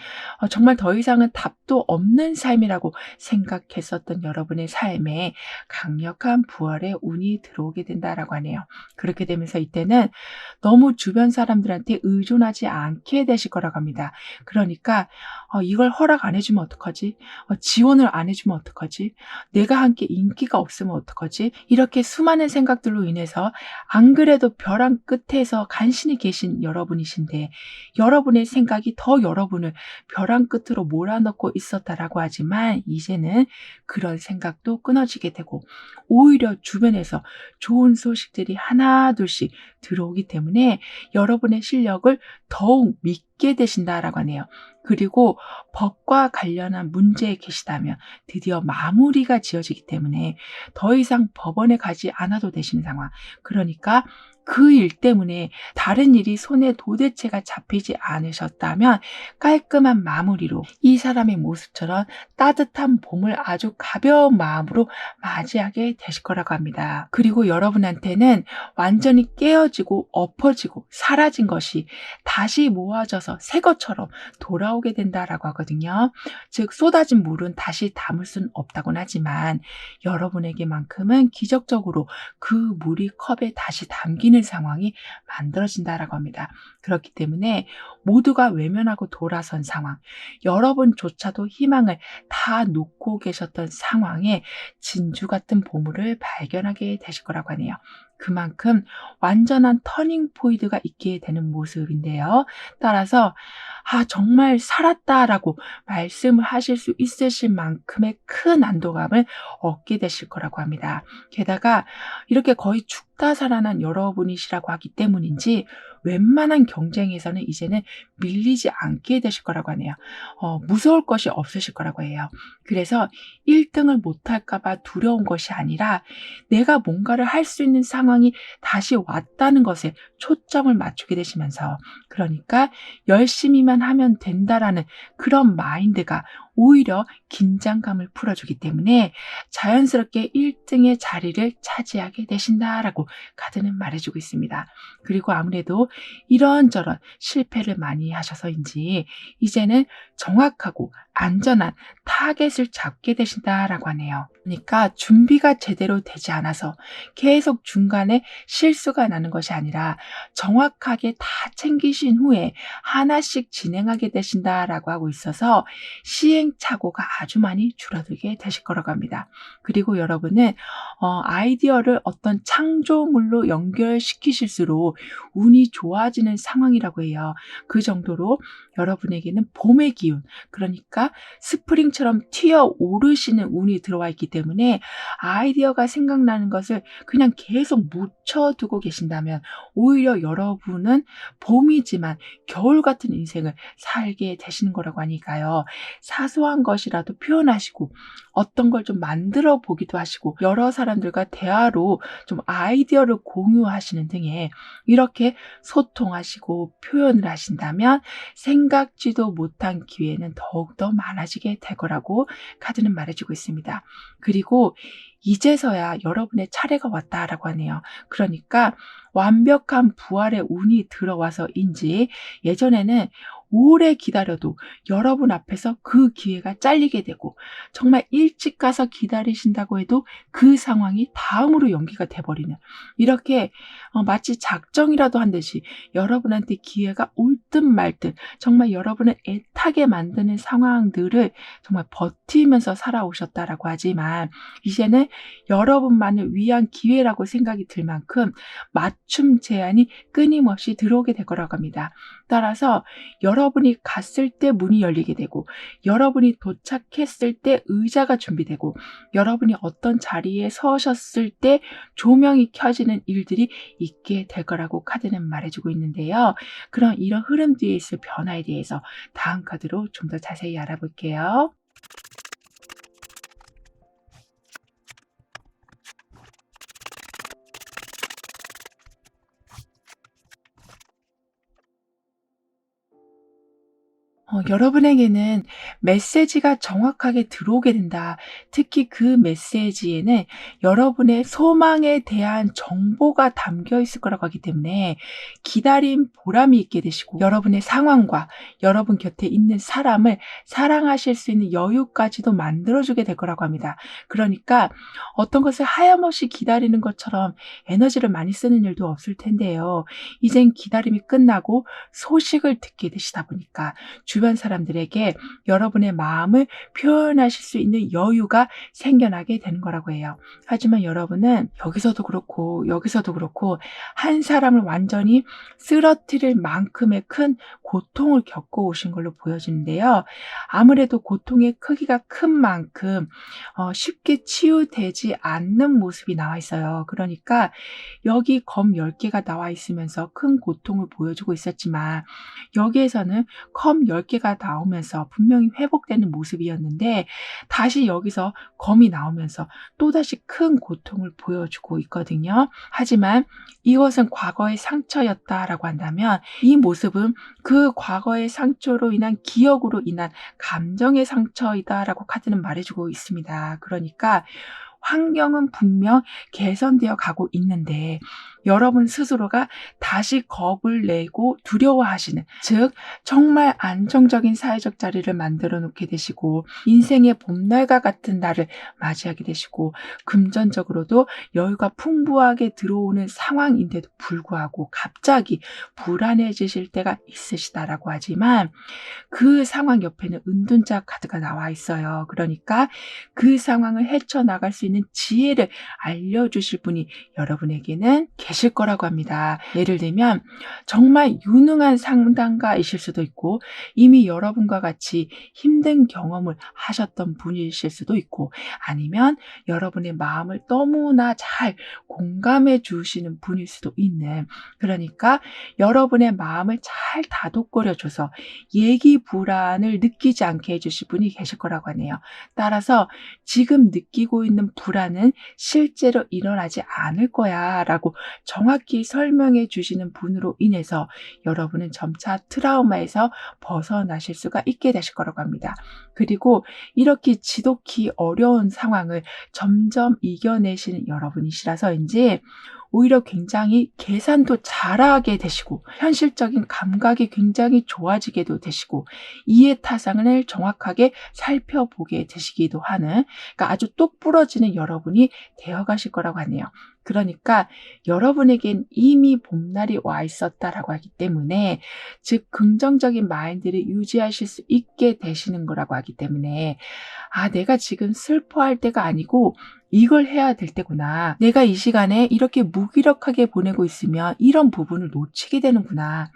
정말 더 이상은 답도 없는 삶이라고 생각했었던 여러분의 삶에 강력한 부활의 운이 들어오게 된다라고 하네요. 그렇게 되면서 이때는 너무 주변 사람들한테 의존하지 않게 되실 거라고 합니다. 그러니까 이걸 허락 안 해주면 어떡하지? 지원을 안 해주면 어떡하지? 내가 함께 인기가 없으면 어떡하지? 이렇게 수많은 생각들로 인해서 안 그래도 벼랑 끝에서 간신히 계신 여러분이신데 여러분의 생각이 더 여러분을 벼랑 끝으로 몰아넣고 있었다라고 하지만 이제는 그런 생각도 끊어지게 되고 오히려 주변에서 좋은 소식들이 하나 둘씩 들어오기 때문에 여러분의 실력을 더욱 믿게 되신다라고 하네요. 그리고 법과 관련한 문제에 계시다면 드디어 마무리가 지어지기 때문에 더 이상 법원에 가지 않아도 되시는 상황. 그러니까 그 일 때문에 다른 일이 손에 도대체가 잡히지 않으셨다면 깔끔한 마무리로 이 사람의 모습처럼 따뜻한 봄을 아주 가벼운 마음으로 맞이하게 되실 거라고 합니다. 그리고 여러분한테는 완전히 깨어지고 엎어지고 사라진 것이 다시 모아져서 새 것처럼 돌아오게 된다라고 하거든요. 즉 쏟아진 물은 다시 담을 수는 없다고는 하지만 여러분에게만큼은 기적적으로 그 물이 컵에 다시 담기는 보이는 상황이 만들어진다라고 합니다. 그렇기 때문에 모두가 외면하고 돌아선 상황, 여러분조차도 희망을 다 놓고 계셨던 상황에 진주 같은 보물을 발견하게 되실 거라고 하네요. 그만큼 완전한 터닝 포인트가 있게 되는 모습인데요. 따라서 정말 살았다라고 말씀을 하실 수 있으실 만큼의 큰 안도감을 얻게 되실 거라고 합니다. 게다가 이렇게 거의 죽다 살아난 여러분이시라고 하기 때문인지 웬만한 경쟁에서는 이제는 밀리지 않게 되실 거라고 하네요. 무서울 것이 없으실 거라고 해요. 그래서 1등을 못할까 봐 두려운 것이 아니라 내가 뭔가를 할 수 있는 상황이 다시 왔다는 것에 초점을 맞추게 되시면서, 그러니까 열심히만 하면 된다라는 그런 마인드가 오히려 긴장감을 풀어주기 때문에 자연스럽게 1등의 자리를 차지하게 되신다라고 카드는 말해주고 있습니다. 그리고 아무래도 이런저런 실패를 많이 하셔서인지 이제는 정확하고 안전한 타겟을 잡게 되신다라고 하네요. 그러니까 준비가 제대로 되지 않아서 계속 중간에 실수가 나는 것이 아니라 정확하게 다 챙기신 후에 하나씩 진행하게 되신다라고 하고 있어서 시행착오가 아주 많이 줄어들게 되실 거라고 합니다. 그리고 여러분은 아이디어를 어떤 창조물로 연결시키실수록 운이 좋아지는 상황이라고 해요. 그 정도로 여러분에게는 봄의 기운, 그러니까 스프링처럼 튀어 오르시는 운이 들어와 있기 때문에 아이디어가 생각나는 것을 그냥 계속 묻혀두고 계신다면 오히려 여러분은 봄이지만 겨울 같은 인생을 살게 되시는 거라고 하니까요. 사소한 것이라도 표현하시고 어떤 걸 좀 만들어 보기도 하시고 여러 사람들과 대화로 좀 아이디어를 공유하시는 등의 이렇게 소통하시고 표현을 하신다면 생각지도 못한 기회는 더욱더 많아지게 될 거라고 카드는 말해주고 있습니다. 그리고 이제서야 여러분의 차례가 왔다라고 하네요. 그러니까 완벽한 부활의 운이 들어와서인지 예전에는 오래 기다려도 여러분 앞에서 그 기회가 잘리게 되고 정말 일찍 가서 기다리신다고 해도 그 상황이 다음으로 연기가 돼버리는, 이렇게 마치 작정이라도 한 듯이 여러분한테 기회가 올 듯 말 듯 정말 여러분을 애타게 만드는 상황들을 정말 버티면서 살아오셨다라고 하지만 이제는 여러분만을 위한 기회라고 생각이 들 만큼 맞춤 제안이 끊임없이 들어오게 될 거라고 합니다. 따라서 여러분이 갔을 때 문이 열리게 되고 여러분이 도착했을 때 의자가 준비되고 여러분이 어떤 자리에 서셨을 때 조명이 켜지는 일들이 있게 될 거라고 카드는 말해주고 있는데요. 그럼 이런 흐름 뒤에 있을 변화에 대해서 다음 카드로 좀 더 자세히 알아볼게요. 여러분에게는 메시지가 정확하게 들어오게 된다. 특히 그 메시지에는 여러분의 소망에 대한 정보가 담겨 있을 거라고 하기 때문에 기다린 보람이 있게 되시고 여러분의 상황과 여러분 곁에 있는 사람을 사랑하실 수 있는 여유까지도 만들어주게 될 거라고 합니다. 그러니까 어떤 것을 하염없이 기다리는 것처럼 에너지를 많이 쓰는 일도 없을 텐데요. 이젠 기다림이 끝나고 소식을 듣게 되시다 보니까 주변 사람들에게 여러분의 마음을 표현하실 수 있는 여유가 생겨나게 되는 거라고 해요. 하지만 여러분은 여기서도 그렇고 한 사람을 완전히 쓰러뜨릴 만큼의 큰 고통을 겪어오신 걸로 보여지는데요. 아무래도 고통의 크기가 큰 만큼 쉽게 치유되지 않는 모습이 나와 있어요. 그러니까 여기 검 10개가 나와 있으면서 큰 고통을 보여주고 있었지만 여기에서는 검 10개가 나오면서 분명히 회복되는 모습이었는데 다시 여기서 검이 나오면서 또다시 큰 고통을 보여주고 있거든요. 하지만 이것은 과거의 상처였다라고 한다면 이 모습은 그 과거의 상처로 인한 기억으로 인한 감정의 상처이다라고 카드는 말해주고 있습니다. 그러니까 환경은 분명 개선되어 가고 있는데 여러분 스스로가 다시 겁을 내고 두려워하시는, 즉 정말 안정적인 사회적 자리를 만들어 놓게 되시고 인생의 봄날과 같은 날을 맞이하게 되시고 금전적으로도 여유가 풍부하게 들어오는 상황인데도 불구하고 갑자기 불안해지실 때가 있으시다라고 하지만 그 상황 옆에는 은둔자 카드가 나와 있어요. 그러니까 그 상황을 헤쳐나갈 수 있는 지혜를 알려주실 분이 여러분에게는 계실 거라고 합니다. 예를 들면 정말 유능한 상담가이실 수도 있고 이미 여러분과 같이 힘든 경험을 하셨던 분이실 수도 있고 아니면 여러분의 마음을 너무나 잘 공감해 주시는 분일 수도 있는, 그러니까 여러분의 마음을 잘 다독거려줘서 얘기 불안을 느끼지 않게 해주실 분이 계실 거라고 하네요. 따라서 지금 느끼고 있는 불안은 실제로 일어나지 않을 거야 라고 정확히 설명해 주시는 분으로 인해서 여러분은 점차 트라우마에서 벗어나실 수가 있게 되실 거라고 합니다. 그리고 이렇게 지독히 어려운 상황을 점점 이겨내시는 여러분이시라서인지 오히려 굉장히 계산도 잘하게 되시고 현실적인 감각이 굉장히 좋아지게도 되시고 이해타산을 정확하게 살펴보게 되시기도 하는, 그러니까 아주 똑부러지는 여러분이 되어가실 거라고 하네요. 그러니까 여러분에겐 이미 봄날이 와 있었다라고 하기 때문에, 즉 긍정적인 마인드를 유지하실 수 있게 되시는 거라고 하기 때문에 내가 지금 슬퍼할 때가 아니고 이걸 해야 될 때구나. 내가 이 시간에 이렇게 무기력하게 보내고 있으면 이런 부분을 놓치게 되는구나.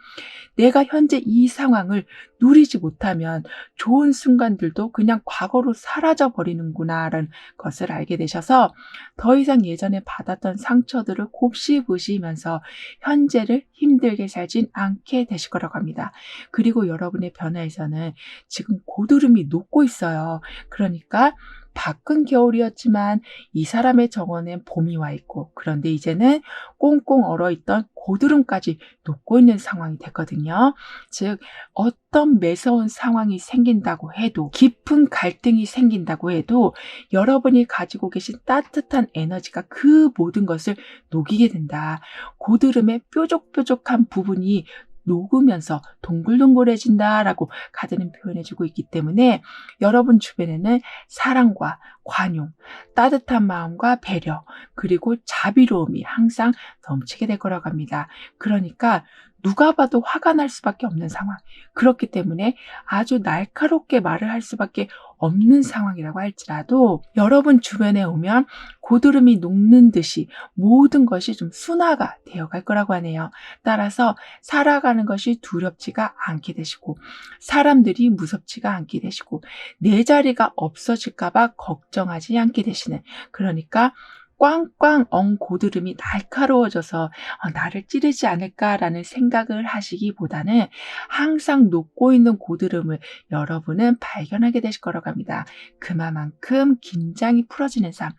내가 현재 이 상황을 누리지 못하면 좋은 순간들도 그냥 과거로 사라져 버리는구나라는 것을 알게 되셔서 더 이상 예전에 받았던 상처들을 곱씹으시면서 현재를 힘들게 살진 않게 되실 거라고 합니다. 그리고 여러분의 변화에서는 지금 고드름이 녹고 있어요. 그러니까 밖은 겨울이었지만 이 사람의 정원엔 봄이 와 있고, 그런데 이제는 꽁꽁 얼어있던 고드름까지 녹고 있는 상황이 됐거든요. 즉 어떤 매서운 상황이 생긴다고 해도, 깊은 갈등이 생긴다고 해도 여러분이 가지고 계신 따뜻한 에너지가 그 모든 것을 녹이게 된다. 고드름의 뾰족뾰족한 부분이 녹으면서 동글동글해진다라고 카드는 표현해주고 있기 때문에 여러분 주변에는 사랑과 관용, 따뜻한 마음과 배려, 그리고 자비로움이 항상 넘치게 될 거라고 합니다. 그러니까 누가 봐도 화가 날 수밖에 없는 상황, 그렇기 때문에 아주 날카롭게 말을 할 수밖에 없는 상황이라고 할지라도 여러분 주변에 오면 고드름이 녹는 듯이 모든 것이 좀 순화가 되어갈 거라고 하네요. 따라서 살아가는 것이 두렵지가 않게 되시고 사람들이 무섭지가 않게 되시고 내 자리가 없어질까 봐 걱정하지 않게 되시는, 그러니까 꽝꽝 엉 고드름이 날카로워져서 나를 찌르지 않을까라는 생각을 하시기보다는 항상 녹고 있는 고드름을 여러분은 발견하게 되실 거라고 합니다. 그만큼 긴장이 풀어지는 삶,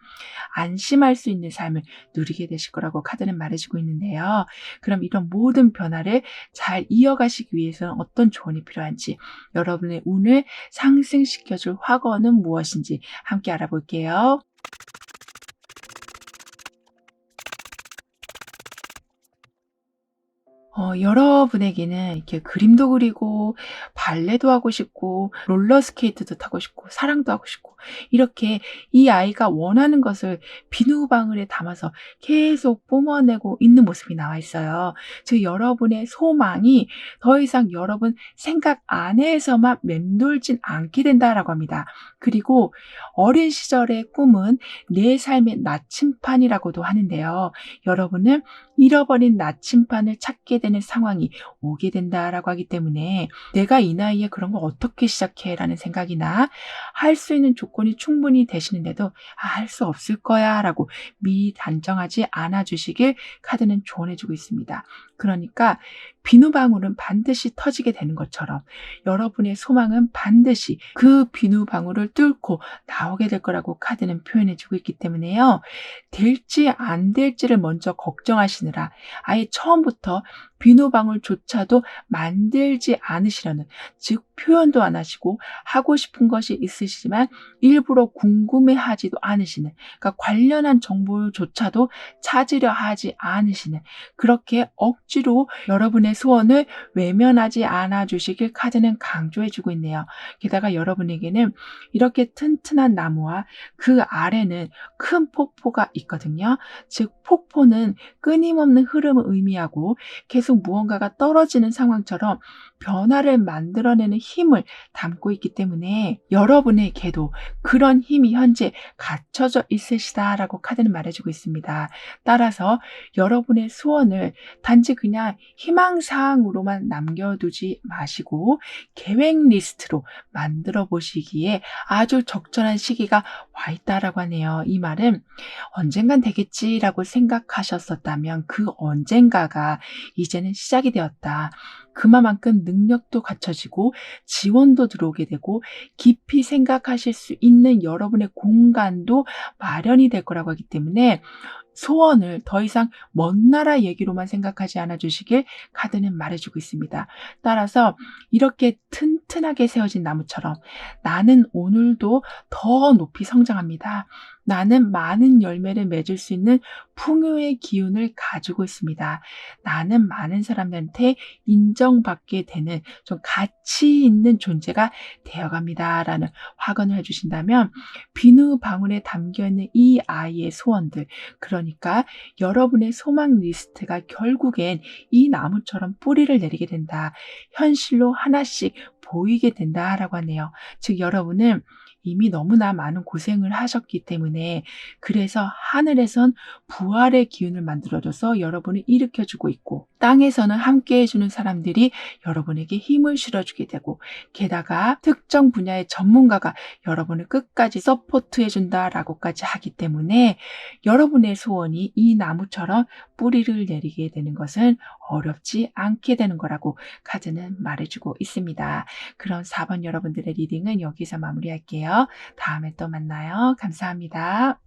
안심할 수 있는 삶을 누리게 되실 거라고 카드는 말해주고 있는데요. 그럼 이런 모든 변화를 잘 이어가시기 위해서는 어떤 조언이 필요한지, 여러분의 운을 상승시켜줄 화건은 무엇인지 함께 알아볼게요. 여러분에게는 이렇게 그림도 그리고 발레도 하고 싶고 롤러스케이트도 타고 싶고 사랑도 하고 싶고 이렇게 이 아이가 원하는 것을 비누방울에 담아서 계속 뿜어내고 있는 모습이 나와 있어요. 즉 여러분의 소망이 더 이상 여러분 생각 안에서만 맴돌진 않게 된다라고 합니다. 그리고 어린 시절의 꿈은 내 삶의 나침판이라고도 하는데요. 여러분은 잃어버린 나침판을 찾게 되는 상황이 오게 된다라고 하기 때문에 내가 이 나이에 그런 걸 어떻게 시작해? 라는 생각이나 할 수 있는 조건이 충분히 되시는데도 할 수 없을 거야 라고 미리 단정하지 않아 주시길 카드는 조언해 주고 있습니다. 그러니까 비누방울은 반드시 터지게 되는 것처럼 여러분의 소망은 반드시 그 비누방울을 뚫고 나오게 될 거라고 카드는 표현해 주고 있기 때문에요. 될지 안 될지를 먼저 걱정하시느라 아예 처음부터 비누방울조차도 만들지 않으시려는, 즉 표현도 안 하시고 하고 싶은 것이 있으시지만 일부러 궁금해하지도 않으시는, 그러니까 관련한 정보조차도 찾으려 하지 않으시는, 그렇게 억지로 여러분의 소원을 외면하지 않아 주시길 카드는 강조해 주고 있네요. 게다가 여러분에게는 이렇게 튼튼한 나무와 그 아래는 큰 폭포가 있거든요. 즉 폭포는 끊임없는 흐름을 의미하고 계속 무언가가 떨어지는 상황처럼 변화를 만들어내는 힘을 담고 있기 때문에 여러분에게도 그런 힘이 현재 갖춰져 있으시다라고 카드는 말해주고 있습니다. 따라서 여러분의 소원을 단지 그냥 희망사항으로만 남겨두지 마시고 계획 리스트로 만들어 보시기에 아주 적절한 시기가 와 있다라고 하네요. 이 말은 언젠간 되겠지라고 생각하셨었다면 그 언젠가가 이제는 시작이 되었다. 그만큼 능력도 갖춰지고 지원도 들어오게 되고 깊이 생각하실 수 있는 여러분의 공간도 마련이 될 거라고 하기 때문에 소원을 더 이상 먼 나라 얘기로만 생각하지 않아 주시길 카드는 말해주고 있습니다. 따라서 이렇게 튼튼하게 세워진 나무처럼 나는 오늘도 더 높이 성장합니다. 나는 많은 열매를 맺을 수 있는 풍요의 기운을 가지고 있습니다. 나는 많은 사람들한테 인정받게 되는 좀 가치 있는 존재가 되어갑니다. 라는 확언을 해주신다면 비누 방울에 담겨있는 이 아이의 소원들, 그러니까 여러분의 소망 리스트가 결국엔 이 나무처럼 뿌리를 내리게 된다. 현실로 하나씩 보이게 된다라고 하네요. 즉 여러분은 이미 너무나 많은 고생을 하셨기 때문에 그래서 하늘에선 부활의 기운을 만들어줘서 여러분을 일으켜주고 있고 땅에서는 함께 해주는 사람들이 여러분에게 힘을 실어주게 되고 게다가 특정 분야의 전문가가 여러분을 끝까지 서포트해준다라고까지 하기 때문에 여러분의 소원이 이 나무처럼 뿌리를 내리게 되는 것은 어렵지 않게 되는 거라고 카드는 말해주고 있습니다. 그럼 4번 여러분들의 리딩은 여기서 마무리할게요. 다음에 또 만나요. 감사합니다.